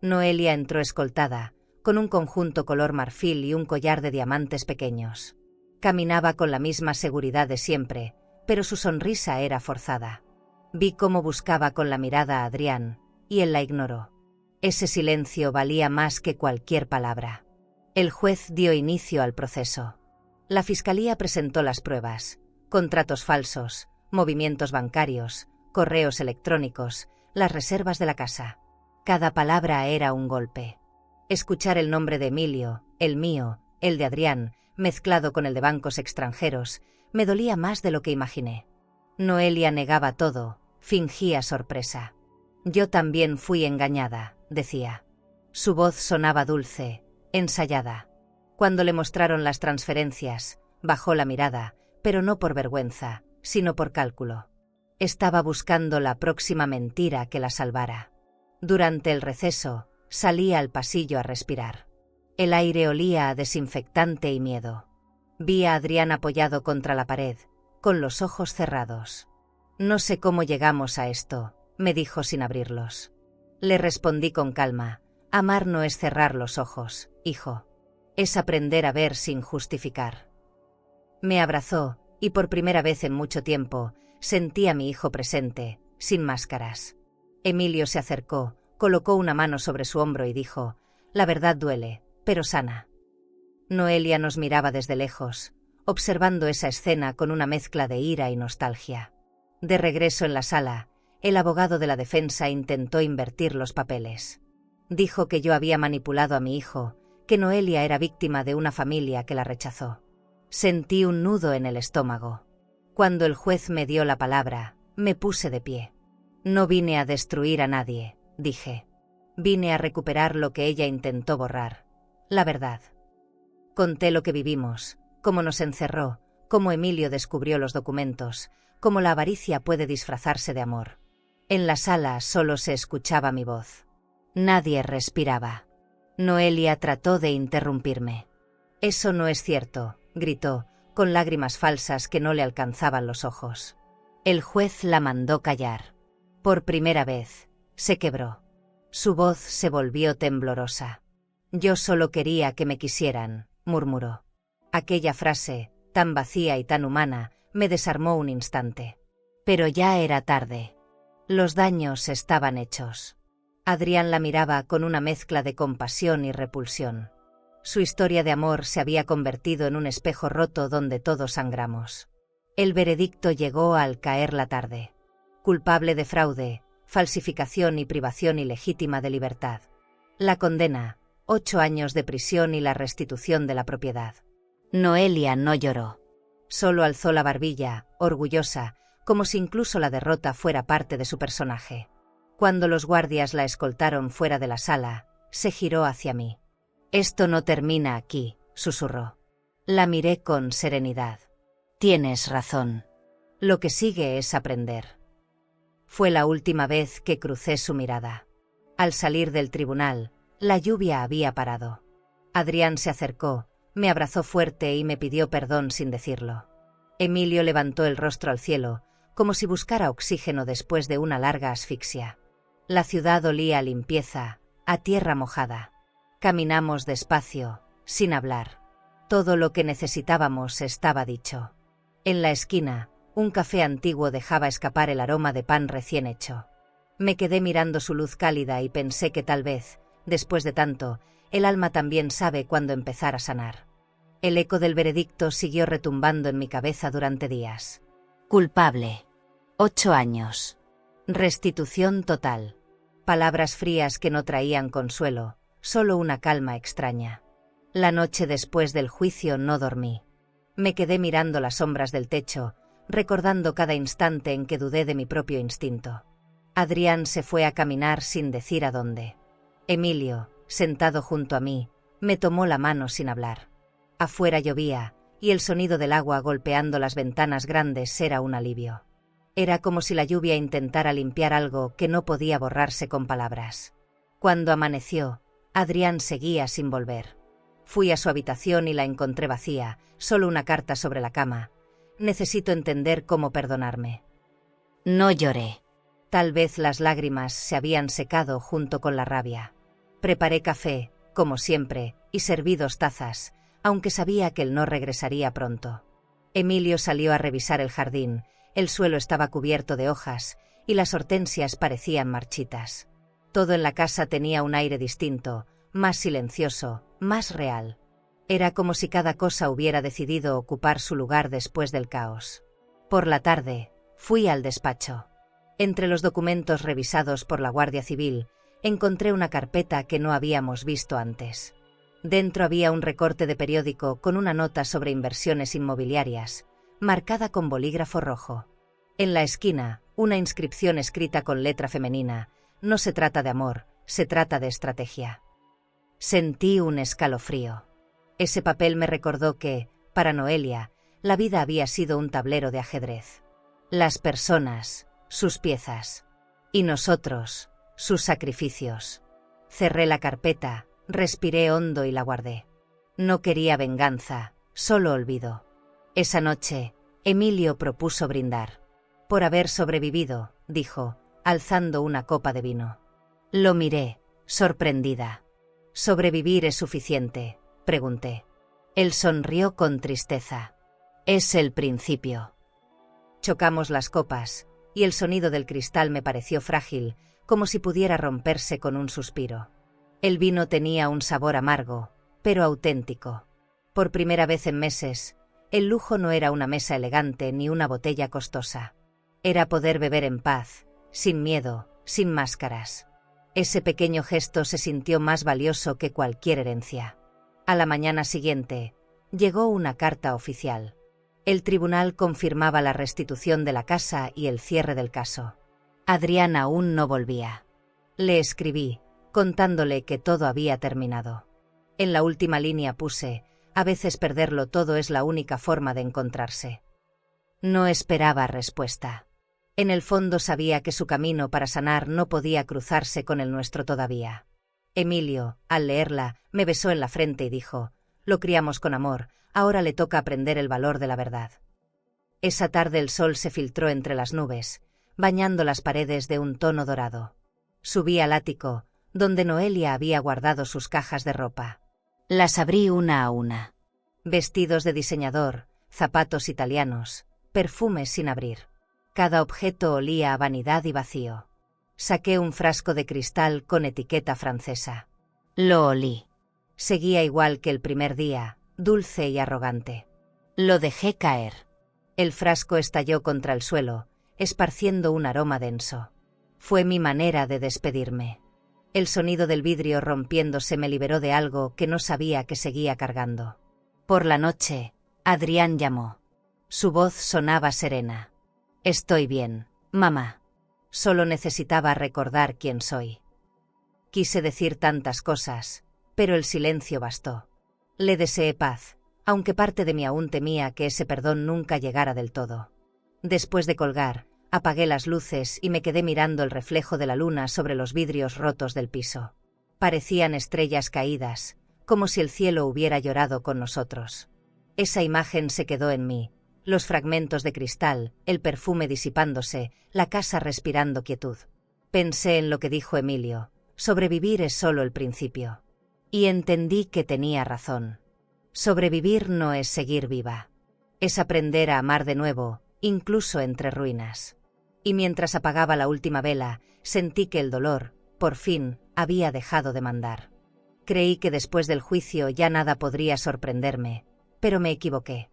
Noelia entró escoltada, con un conjunto color marfil y un collar de diamantes pequeños. Caminaba con la misma seguridad de siempre, pero su sonrisa era forzada. Vi cómo buscaba con la mirada a Adrián, y él la ignoró. Ese silencio valía más que cualquier palabra. El juez dio inicio al proceso. La fiscalía presentó las pruebas: contratos falsos, movimientos bancarios, correos electrónicos, las reservas de la casa. Cada palabra era un golpe. Escuchar el nombre de Emilio, el mío, el de Adrián, mezclado con el de bancos extranjeros, me dolía más de lo que imaginé. Noelia negaba todo, fingía sorpresa. Yo también fui engañada, decía. Su voz sonaba dulce, ensayada. Cuando le mostraron las transferencias, bajó la mirada, pero no por vergüenza, sino por cálculo. Estaba buscando la próxima mentira que la salvara. Durante el receso, salí al pasillo a respirar. El aire olía a desinfectante y miedo. Vi a Adrián apoyado contra la pared, con los ojos cerrados. «No sé cómo llegamos a esto», me dijo sin abrirlos. Le respondí con calma: «Amar no es cerrar los ojos, hijo. Es aprender a ver sin justificar». Me abrazó, y por primera vez en mucho tiempo, sentí a mi hijo presente, sin máscaras. Emilio se acercó, colocó una mano sobre su hombro y dijo: «La verdad duele, pero sana». Noelia nos miraba desde lejos, observando esa escena con una mezcla de ira y nostalgia. De regreso en la sala, el abogado de la defensa intentó invertir los papeles. Dijo que yo había manipulado a mi hijo, que Noelia era víctima de una familia que la rechazó. Sentí un nudo en el estómago. Cuando el juez me dio la palabra, me puse de pie. «No vine a destruir a nadie», dije. «Vine a recuperar lo que ella intentó borrar, la verdad». Conté lo que vivimos, cómo nos encerró, cómo Emilio descubrió los documentos, cómo la avaricia puede disfrazarse de amor. En la sala solo se escuchaba mi voz. Nadie respiraba. Noelia trató de interrumpirme. «Eso no es cierto», gritó, con lágrimas falsas que no le alcanzaban los ojos. El juez la mandó callar. Por primera vez, se quebró. Su voz se volvió temblorosa. «Yo solo quería que me quisieran», murmuró. Aquella frase, tan vacía y tan humana, me desarmó un instante. Pero ya era tarde. Los daños estaban hechos. Adrián la miraba con una mezcla de compasión y repulsión. Su historia de amor se había convertido en un espejo roto donde todos sangramos. El veredicto llegó al caer la tarde. Culpable de fraude, falsificación y privación ilegítima de libertad. La condena: 8 años de prisión y la restitución de la propiedad. Noelia no lloró. Solo alzó la barbilla, orgullosa, como si incluso la derrota fuera parte de su personaje. Cuando los guardias la escoltaron fuera de la sala, se giró hacia mí. «Esto no termina aquí», susurró. La miré con serenidad. «Tienes razón. Lo que sigue es aprender». Fue la última vez que crucé su mirada. Al salir del tribunal, la lluvia había parado. Adrián se acercó, me abrazó fuerte y me pidió perdón sin decirlo. Emilio levantó el rostro al cielo, como si buscara oxígeno después de una larga asfixia. La ciudad olía a limpieza, a tierra mojada. Caminamos despacio, sin hablar. Todo lo que necesitábamos estaba dicho. En la esquina, un café antiguo dejaba escapar el aroma de pan recién hecho. Me quedé mirando su luz cálida y pensé que tal vez, después de tanto, el alma también sabe cuándo empezar a sanar. El eco del veredicto siguió retumbando en mi cabeza durante días. Culpable. 8 años. Restitución total. Palabras frías que no traían consuelo, solo una calma extraña. La noche después del juicio no dormí. Me quedé mirando las sombras del techo, recordando cada instante en que dudé de mi propio instinto. Adrián se fue a caminar sin decir a dónde. Emilio, sentado junto a mí, me tomó la mano sin hablar. Afuera llovía, y el sonido del agua golpeando las ventanas grandes era un alivio. Era como si la lluvia intentara limpiar algo que no podía borrarse con palabras. Cuando amaneció, Adrián seguía sin volver. Fui a su habitación y la encontré vacía, solo una carta sobre la cama. Necesito entender cómo perdonarme. No lloré. Tal vez las lágrimas se habían secado junto con la rabia. Preparé café, como siempre, y serví 2 tazas, aunque sabía que él no regresaría pronto. Emilio salió a revisar el jardín. El suelo estaba cubierto de hojas, y las hortensias parecían marchitas. Todo en la casa tenía un aire distinto, más silencioso, más real. Era como si cada cosa hubiera decidido ocupar su lugar después del caos. Por la tarde, fui al despacho. Entre los documentos revisados por la Guardia Civil, encontré una carpeta que no habíamos visto antes. Dentro había un recorte de periódico con una nota sobre inversiones inmobiliarias, marcada con bolígrafo rojo. En la esquina, una inscripción escrita con letra femenina: no se trata de amor, se trata de estrategia. Sentí un escalofrío. Ese papel me recordó que, para Noelia, la vida había sido un tablero de ajedrez. Las personas, sus piezas. Y nosotros, sus sacrificios. Cerré la carpeta, respiré hondo y la guardé. No quería venganza, solo olvido. Esa noche, Emilio propuso brindar. Por haber sobrevivido, dijo, alzando una copa de vino. Lo miré, sorprendida. ¿Sobrevivir es suficiente?, pregunté. Él sonrió con tristeza. Es el principio. Chocamos las copas, y el sonido del cristal me pareció frágil, como si pudiera romperse con un suspiro. El vino tenía un sabor amargo, pero auténtico. Por primera vez en meses, el lujo no era una mesa elegante ni una botella costosa. Era poder beber en paz, sin miedo, sin máscaras. Ese pequeño gesto se sintió más valioso que cualquier herencia. A la mañana siguiente, llegó una carta oficial. El tribunal confirmaba la restitución de la casa y el cierre del caso. Adrián aún no volvía. Le escribí, contándole que todo había terminado. En la última línea puse: a veces perderlo todo es la única forma de encontrarse. No esperaba respuesta. En el fondo sabía que su camino para sanar no podía cruzarse con el nuestro todavía. Emilio, al leerla, me besó en la frente y dijo: lo criamos con amor, ahora le toca aprender el valor de la verdad. Esa tarde el sol se filtró entre las nubes, bañando las paredes de un tono dorado. Subí al ático, donde Noelia había guardado sus cajas de ropa. Las abrí una a una. Vestidos de diseñador, zapatos italianos, perfumes sin abrir. Cada objeto olía a vanidad y vacío. Saqué un frasco de cristal con etiqueta francesa. Lo olí. Seguía igual que el primer día, dulce y arrogante. Lo dejé caer. El frasco estalló contra el suelo, esparciendo un aroma denso. Fue mi manera de despedirme. El sonido del vidrio rompiéndose me liberó de algo que no sabía que seguía cargando. Por la noche, Adrián llamó. Su voz sonaba serena. Estoy bien, mamá. Solo necesitaba recordar quién soy. Quise decir tantas cosas, pero el silencio bastó. Le deseé paz, aunque parte de mí aún temía que ese perdón nunca llegara del todo. Después de colgar, apagué las luces y me quedé mirando el reflejo de la luna sobre los vidrios rotos del piso. Parecían estrellas caídas, como si el cielo hubiera llorado con nosotros. Esa imagen se quedó en mí. Los fragmentos de cristal, el perfume disipándose, la casa respirando quietud. Pensé en lo que dijo Emilio: sobrevivir es solo el principio. Y entendí que tenía razón. Sobrevivir no es seguir viva. Es aprender a amar de nuevo, incluso entre ruinas. Y mientras apagaba la última vela, sentí que el dolor, por fin, había dejado de mandar. Creí que después del juicio ya nada podría sorprenderme, pero me equivoqué.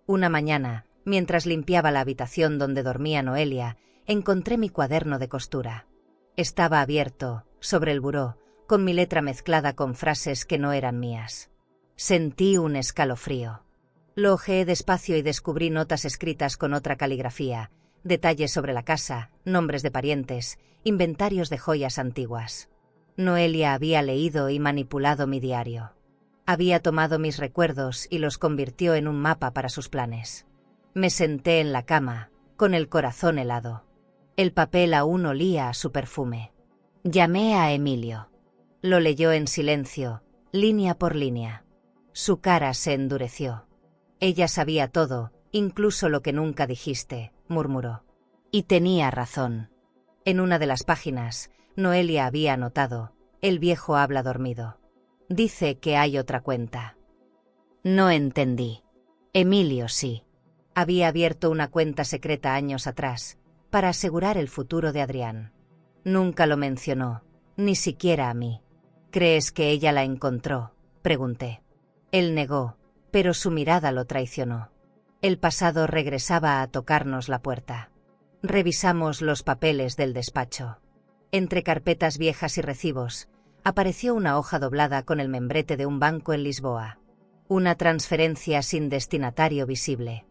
Una mañana, mientras limpiaba la habitación donde dormía Noelia, encontré mi cuaderno de costura. Estaba abierto, sobre el buró, con mi letra mezclada con frases que no eran mías. Sentí un escalofrío. Lo hojeé despacio y descubrí notas escritas con otra caligrafía, detalles sobre la casa, nombres de parientes, inventarios de joyas antiguas. Noelia había leído y manipulado mi diario. Había tomado mis recuerdos y los convirtió en un mapa para sus planes. Me senté en la cama, con el corazón helado. El papel aún olía a su perfume. Llamé a Emilio. Lo leyó en silencio, línea por línea. Su cara se endureció. Ella sabía todo, incluso lo que nunca dijiste, murmuró. Y tenía razón. En una de las páginas, Noelia había anotado: El viejo habla dormido. Dice que hay otra cuenta. No entendí. Emilio sí. Había abierto una cuenta secreta años atrás, para asegurar el futuro de Adrián. Nunca lo mencionó, ni siquiera a mí. ¿Crees que ella la encontró?, pregunté. Él negó, pero su mirada lo traicionó. El pasado regresaba a tocarnos la puerta. Revisamos los papeles del despacho. Entre carpetas viejas y recibos, apareció una hoja doblada con el membrete de un banco en Lisboa. Una transferencia sin destinatario visible.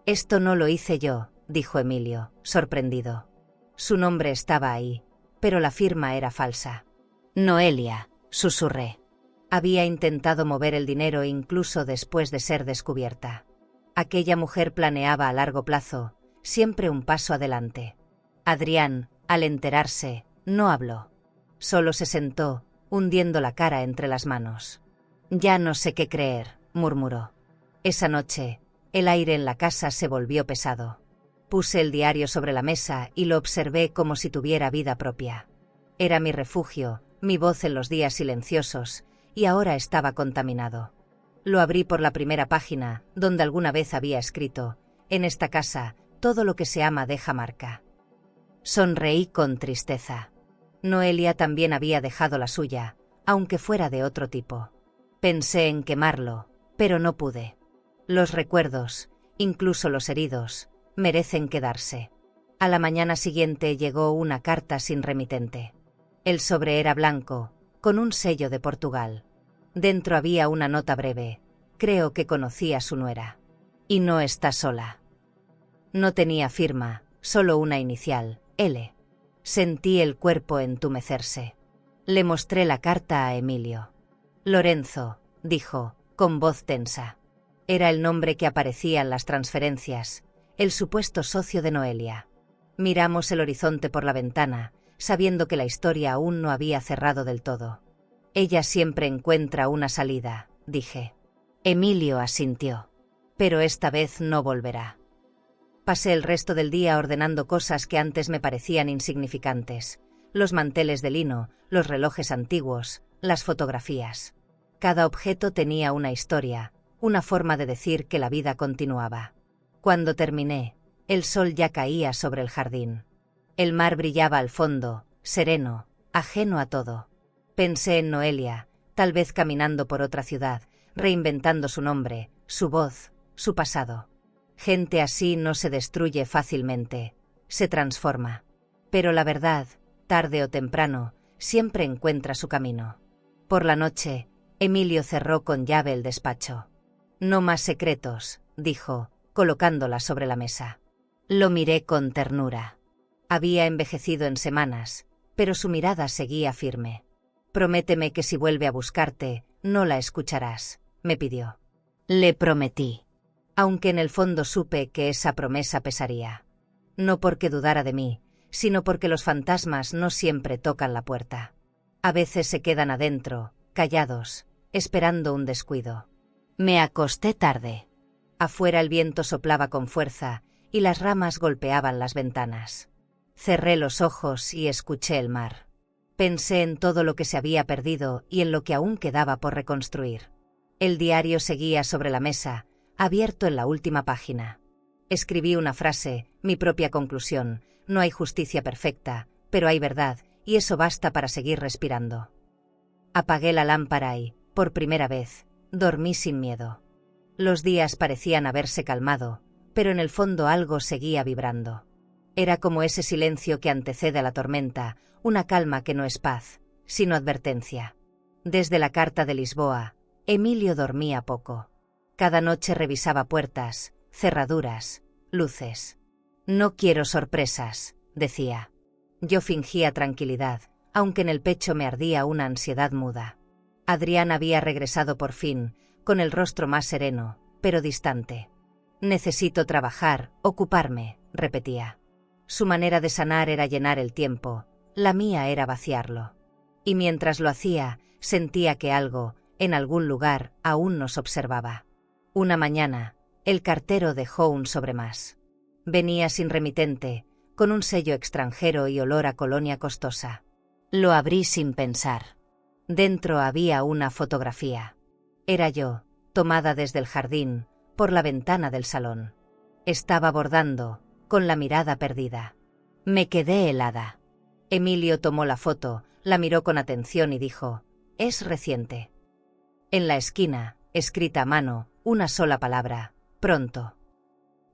Esto no lo hice yo, dijo Emilio, sorprendido. Su nombre estaba ahí, pero la firma era falsa. Noelia, susurré. Había intentado mover el dinero incluso después de ser descubierta. Aquella mujer planeaba a largo plazo, siempre un paso adelante. Adrián, al enterarse, no habló. Solo se sentó, hundiendo la cara entre las manos. Ya no sé qué creer, murmuró. Esa noche, el aire en la casa se volvió pesado. Puse el diario sobre la mesa y lo observé como si tuviera vida propia. Era mi refugio, mi voz en los días silenciosos, y ahora estaba contaminado. Lo abrí por la primera página, donde alguna vez había escrito: en esta casa, todo lo que se ama deja marca. Sonreí con tristeza. Noelia también había dejado la suya, aunque fuera de otro tipo. Pensé en quemarlo, pero no pude. Los recuerdos, incluso los heridos, merecen quedarse. A la mañana siguiente llegó una carta sin remitente. El sobre era blanco, con un sello de Portugal. Dentro había una nota breve: creo que conocí a su nuera. Y no está sola. No tenía firma, solo una inicial, L. Sentí el cuerpo entumecerse. Le mostré la carta a Emilio. Lorenzo, dijo, con voz tensa. Era el nombre que aparecía en las transferencias, el supuesto socio de Noelia. Miramos el horizonte por la ventana, sabiendo que la historia aún no había cerrado del todo. Ella siempre encuentra una salida, dije. Emilio asintió. Pero esta vez no volverá. Pasé el resto del día ordenando cosas que antes me parecían insignificantes: los manteles de lino, los relojes antiguos, las fotografías. Cada objeto tenía una historia, una forma de decir que la vida continuaba. Cuando terminé, el sol ya caía sobre el jardín. El mar brillaba al fondo, sereno, ajeno a todo. Pensé en Noelia, tal vez caminando por otra ciudad, reinventando su nombre, su voz, su pasado. Gente así no se destruye fácilmente, se transforma. Pero la verdad, tarde o temprano, siempre encuentra su camino. Por la noche, Emilio cerró con llave el despacho. No más secretos, dijo, colocándola sobre la mesa. Lo miré con ternura. Había envejecido en semanas, pero su mirada seguía firme. Prométeme que si vuelve a buscarte, no la escucharás, me pidió. Le prometí. Aunque en el fondo supe que esa promesa pesaría. No porque dudara de mí, sino porque los fantasmas no siempre tocan la puerta. A veces se quedan adentro, callados, esperando un descuido. Me acosté tarde. Afuera el viento soplaba con fuerza y las ramas golpeaban las ventanas. Cerré los ojos y escuché el mar. Pensé en todo lo que se había perdido y en lo que aún quedaba por reconstruir. El diario seguía sobre la mesa, abierto en la última página. Escribí una frase, mi propia conclusión: no hay justicia perfecta, pero hay verdad, y eso basta para seguir respirando. Apagué la lámpara y, por primera vez, dormí sin miedo. Los días parecían haberse calmado, pero en el fondo algo seguía vibrando. Era como ese silencio que antecede a la tormenta, una calma que no es paz, sino advertencia. Desde la carta de Lisboa, Emilio dormía poco. Cada noche revisaba puertas, cerraduras, luces. No quiero sorpresas, decía. Yo fingía tranquilidad, aunque en el pecho me ardía una ansiedad muda. Adrián había regresado por fin, con el rostro más sereno, pero distante. Necesito trabajar, ocuparme, repetía. Su manera de sanar era llenar el tiempo, la mía era vaciarlo. Y mientras lo hacía, sentía que algo, en algún lugar, aún nos observaba. Una mañana, el cartero dejó un sobre más. Venía sin remitente, con un sello extranjero y olor a colonia costosa. Lo abrí sin pensar. Dentro había una fotografía. Era yo, tomada desde el jardín, por la ventana del salón. Estaba bordando, con la mirada perdida. Me quedé helada. Emilio tomó la foto, la miró con atención y dijo: «Es reciente». En la esquina, escrita a mano, una sola palabra: «Pronto».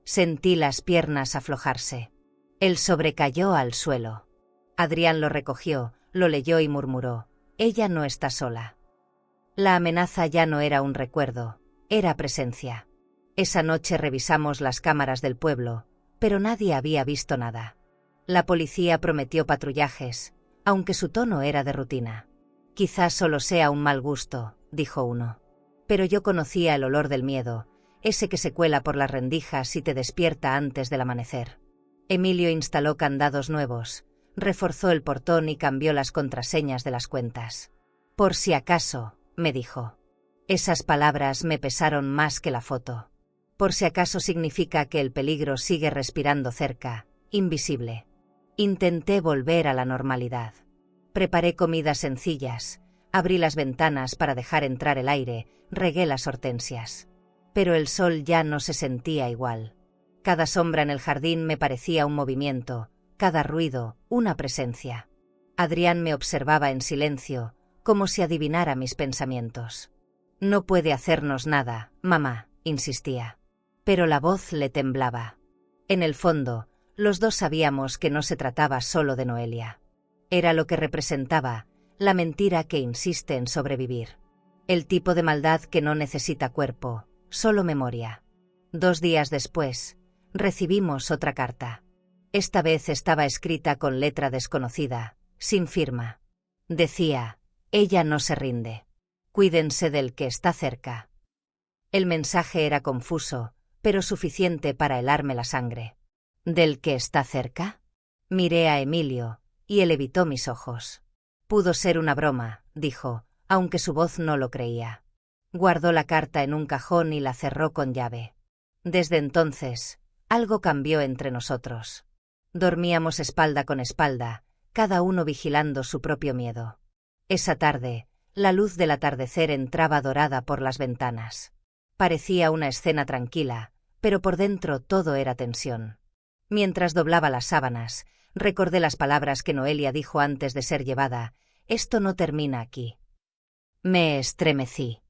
Sentí las piernas aflojarse. Él sobrecayó al suelo. Adrián lo recogió, lo leyó y murmuró: «Ella no está sola». La amenaza ya no era un recuerdo, era presencia. Esa noche revisamos las cámaras del pueblo, pero nadie había visto nada. La policía prometió patrullajes, aunque su tono era de rutina. «Quizás solo sea un mal gusto», dijo uno. Pero yo conocía el olor del miedo, ese que se cuela por las rendijas y te despierta antes del amanecer. Emilio instaló candados nuevos, reforzó el portón y cambió las contraseñas de las cuentas. «Por si acaso», me dijo. Esas palabras me pesaron más que la foto. Por si acaso significa que el peligro sigue respirando cerca, invisible. Intenté volver a la normalidad. Preparé comidas sencillas, abrí las ventanas para dejar entrar el aire, regué las hortensias. Pero el sol ya no se sentía igual. Cada sombra en el jardín me parecía un movimiento, cada ruido, una presencia. Adrián me observaba en silencio, como si adivinara mis pensamientos. «No puede hacernos nada, mamá», insistía. Pero la voz le temblaba. En el fondo, los dos sabíamos que no se trataba solo de Noelia. Era lo que representaba, la mentira que insiste en sobrevivir. El tipo de maldad que no necesita cuerpo, solo memoria. 2 días después, recibimos otra carta. Esta vez estaba escrita con letra desconocida, sin firma. Decía: «Ella no se rinde. Cuídense del que está cerca». El mensaje era confuso, pero suficiente para helarme la sangre. ¿Del que está cerca? Miré a Emilio, y él evitó mis ojos. «Pudo ser una broma», dijo, aunque su voz no lo creía. Guardó la carta en un cajón y la cerró con llave. Desde entonces, algo cambió entre nosotros. Dormíamos espalda con espalda, cada uno vigilando su propio miedo. Esa tarde, la luz del atardecer entraba dorada por las ventanas. Parecía una escena tranquila, pero por dentro todo era tensión. Mientras doblaba las sábanas, recordé las palabras que Noelia dijo antes de ser llevada: «Esto no termina aquí». Me estremecí.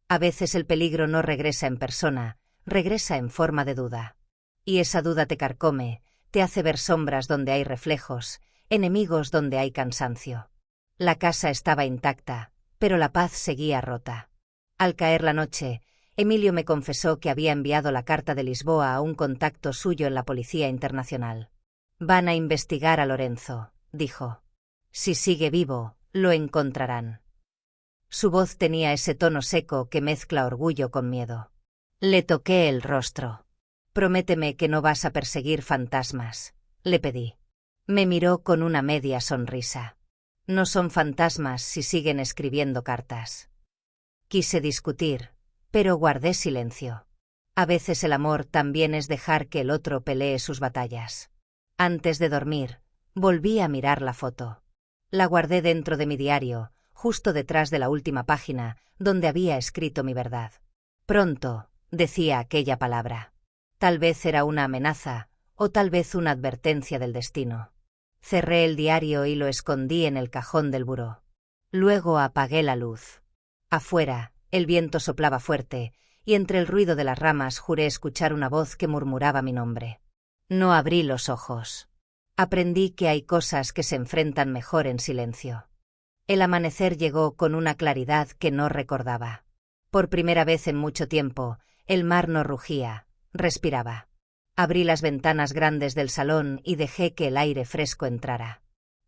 A veces el peligro no regresa en persona, regresa en forma de duda. Y esa duda te carcome, te hace ver sombras donde hay reflejos, enemigos donde hay cansancio. La casa estaba intacta, pero la paz seguía rota. Al caer la noche, Emilio me confesó que había enviado la carta de Lisboa a un contacto suyo en la Policía Internacional. «Van a investigar a Lorenzo», dijo. «Si sigue vivo, lo encontrarán». Su voz tenía ese tono seco que mezcla orgullo con miedo. Le toqué el rostro. «Prométeme que no vas a perseguir fantasmas», le pedí. Me miró con una media sonrisa. «No son fantasmas si siguen escribiendo cartas». Quise discutir, pero guardé silencio. A veces el amor también es dejar que el otro pelee sus batallas. Antes de dormir, volví a mirar la foto. La guardé dentro de mi diario, justo detrás de la última página, donde había escrito mi verdad. «Pronto», decía aquella palabra. Tal vez era una amenaza, o tal vez una advertencia del destino. Cerré el diario y lo escondí en el cajón del buró. Luego apagué la luz. Afuera, el viento soplaba fuerte, y entre el ruido de las ramas juré escuchar una voz que murmuraba mi nombre. No abrí los ojos. Aprendí que hay cosas que se enfrentan mejor en silencio. El amanecer llegó con una claridad que no recordaba. Por primera vez en mucho tiempo, el mar no rugía, respiraba. Abrí las ventanas grandes del salón y dejé que el aire fresco entrara.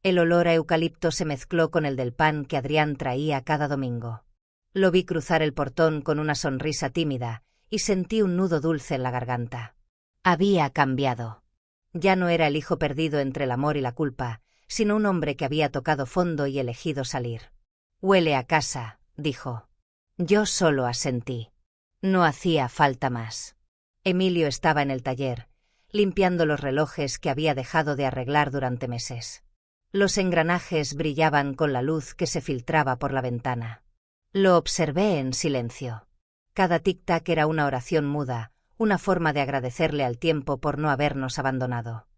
El olor a eucalipto se mezcló con el del pan que Adrián traía cada domingo. Lo vi cruzar el portón con una sonrisa tímida y sentí un nudo dulce en la garganta. Había cambiado. Ya no era el hijo perdido entre el amor y la culpa, sino un hombre que había tocado fondo y elegido salir. «Huele a casa», dijo. Yo solo asentí. No hacía falta más. Emilio estaba en el taller, limpiando los relojes que había dejado de arreglar durante meses. Los engranajes brillaban con la luz que se filtraba por la ventana. Lo observé en silencio. Cada tic-tac era una oración muda, una forma de agradecerle al tiempo por no habernos abandonado.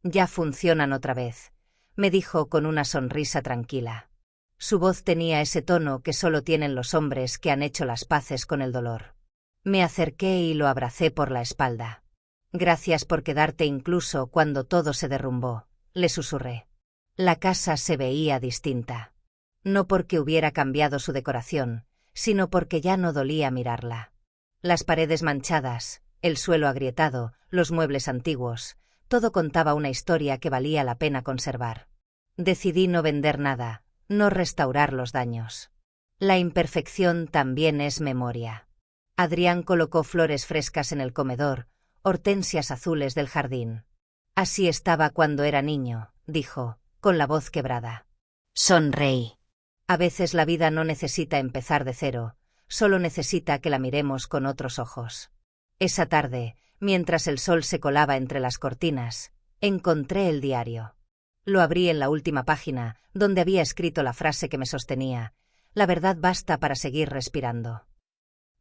«Ya funcionan otra vez», me dijo con una sonrisa tranquila. Su voz tenía ese tono que solo tienen los hombres que han hecho las paces con el dolor. Me acerqué y lo abracé por la espalda. «Gracias por quedarte incluso cuando todo se derrumbó», le susurré. La casa se veía distinta. No porque hubiera cambiado su decoración, sino porque ya no dolía mirarla. Las paredes manchadas, el suelo agrietado, los muebles antiguos, todo contaba una historia que valía la pena conservar. Decidí no vender nada, no restaurar los daños. La imperfección también es memoria. Adrián colocó flores frescas en el comedor, hortensias azules del jardín. «Así estaba cuando era niño», dijo, con la voz quebrada. Sonreí. A veces la vida no necesita empezar de cero, solo necesita que la miremos con otros ojos. Esa tarde, mientras el sol se colaba entre las cortinas, encontré el diario. Lo abrí en la última página, donde había escrito la frase que me sostenía: «La verdad basta para seguir respirando».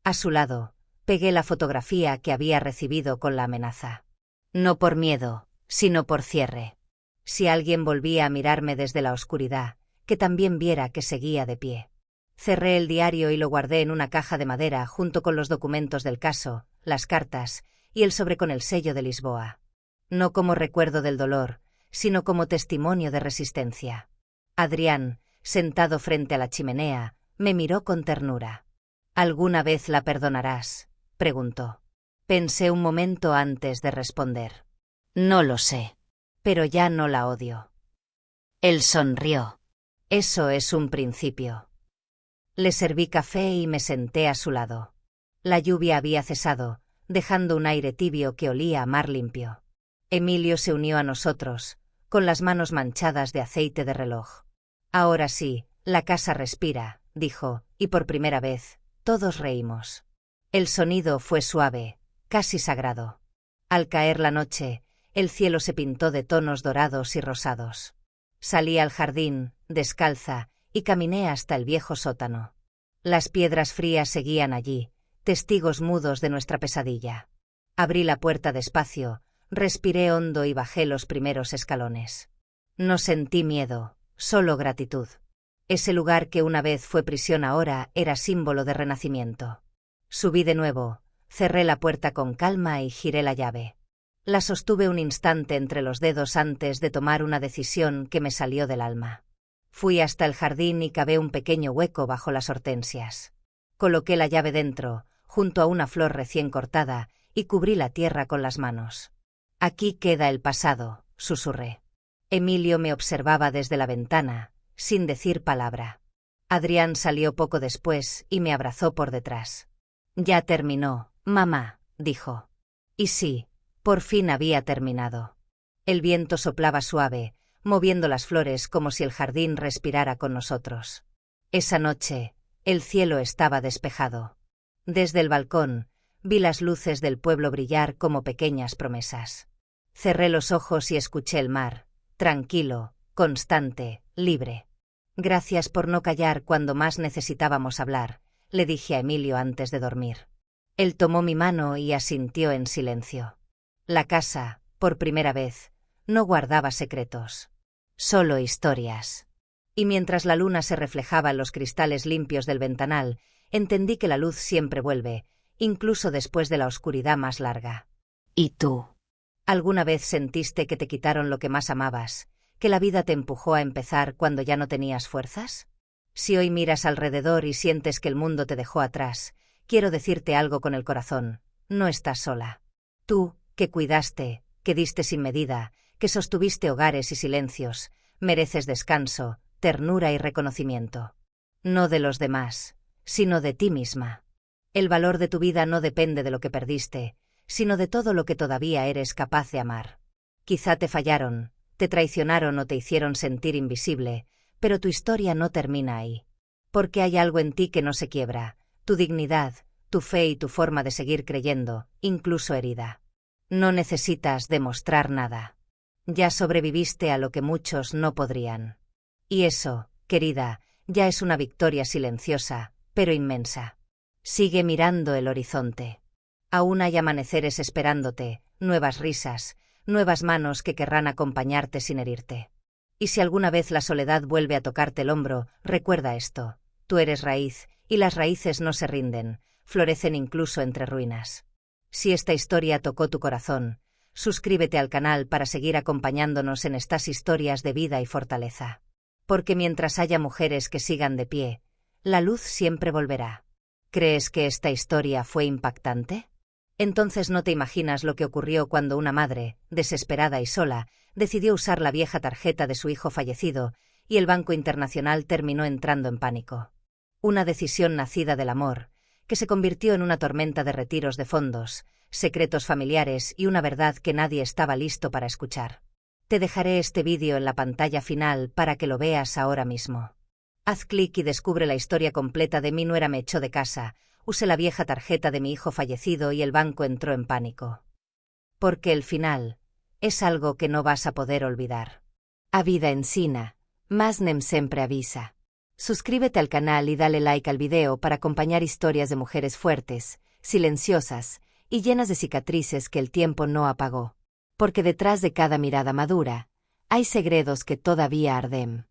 A su lado, pegué la fotografía que había recibido con la amenaza. No por miedo, sino por cierre. Si alguien volvía a mirarme desde la oscuridad, que también viera que seguía de pie. Cerré el diario y lo guardé en una caja de madera junto con los documentos del caso, las cartas y el sobre con el sello de Lisboa. No como recuerdo del dolor, sino como testimonio de resistencia. Adrián, sentado frente a la chimenea, me miró con ternura. «¿Alguna vez la perdonarás?», preguntó. Pensé un momento antes de responder. «No lo sé, pero ya no la odio». Él sonrió. «Eso es un principio». Le serví café y me senté a su lado. La lluvia había cesado, dejando un aire tibio que olía a mar limpio. Emilio se unió a nosotros, con las manos manchadas de aceite de reloj. «Ahora sí, la casa respira», dijo, y por primera vez, todos reímos. El sonido fue suave, casi sagrado. Al caer la noche, el cielo se pintó de tonos dorados y rosados. Salí al jardín, descalza, y caminé hasta el viejo sótano. Las piedras frías seguían allí, testigos mudos de nuestra pesadilla. Abrí la puerta despacio, respiré hondo y bajé los primeros escalones. No sentí miedo, solo gratitud. Ese lugar que una vez fue prisión ahora era símbolo de renacimiento. Subí de nuevo, cerré la puerta con calma y giré la llave. La sostuve un instante entre los dedos antes de tomar una decisión que me salió del alma. Fui hasta el jardín y cavé un pequeño hueco bajo las hortensias. Coloqué la llave dentro, junto a una flor recién cortada, y cubrí la tierra con las manos. «Aquí queda el pasado», susurré. Emilio me observaba desde la ventana, sin decir palabra. Adrián salió poco después y me abrazó por detrás. «Ya terminó, mamá», dijo. Y sí, por fin había terminado. El viento soplaba suave, moviendo las flores como si el jardín respirara con nosotros. Esa noche, el cielo estaba despejado. Desde el balcón, vi las luces del pueblo brillar como pequeñas promesas. Cerré los ojos y escuché el mar, tranquilo, constante, libre. «Gracias por no callar cuando más necesitábamos hablar», le dije a Emilio antes de dormir. Él tomó mi mano y asintió en silencio. La casa, por primera vez, no guardaba secretos. Solo historias. Y mientras la luna se reflejaba en los cristales limpios del ventanal, entendí que la luz siempre vuelve, incluso después de la oscuridad más larga. ¿Y tú? ¿Alguna vez sentiste que te quitaron lo que más amabas, que la vida te empujó a empezar cuando ya no tenías fuerzas? Si hoy miras alrededor y sientes que el mundo te dejó atrás, quiero decirte algo con el corazón: no estás sola. Tú, que cuidaste, que diste sin medida, que sostuviste hogares y silencios, mereces descanso, ternura y reconocimiento. No de los demás, sino de ti misma. El valor de tu vida no depende de lo que perdiste, sino de todo lo que todavía eres capaz de amar. Quizá te fallaron, te traicionaron o te hicieron sentir invisible, pero tu historia no termina ahí. Porque hay algo en ti que no se quiebra, tu dignidad, tu fe y tu forma de seguir creyendo, incluso herida. No necesitas demostrar nada. Ya sobreviviste a lo que muchos no podrían. Y eso, querida, ya es una victoria silenciosa, pero inmensa. Sigue mirando el horizonte. Aún hay amaneceres esperándote, nuevas risas, nuevas manos que querrán acompañarte sin herirte. Y si alguna vez la soledad vuelve a tocarte el hombro, recuerda esto: tú eres raíz, y las raíces no se rinden, florecen incluso entre ruinas. Si esta historia tocó tu corazón, suscríbete al canal para seguir acompañándonos en estas historias de vida y fortaleza. Porque mientras haya mujeres que sigan de pie, la luz siempre volverá. ¿Crees que esta historia fue impactante? Entonces no te imaginas lo que ocurrió cuando una madre, desesperada y sola, decidió usar la vieja tarjeta de su hijo fallecido, y el Banco Internacional terminó entrando en pánico. Una decisión nacida del amor, que se convirtió en una tormenta de retiros de fondos, secretos familiares y una verdad que nadie estaba listo para escuchar. Te dejaré este vídeo en la pantalla final para que lo veas ahora mismo. Haz clic y descubre la historia completa de Mi nuera me echó de casa, usé la vieja tarjeta de mi hijo fallecido y el banco entró en pánico. Porque el final es algo que no vas a poder olvidar. A vida ensina, mas nem sempre avisa. Suscríbete al canal y dale like al video para acompañar historias de mujeres fuertes, silenciosas y llenas de cicatrices que el tiempo no apagó. Porque detrás de cada mirada madura, hay segredos que todavía arden.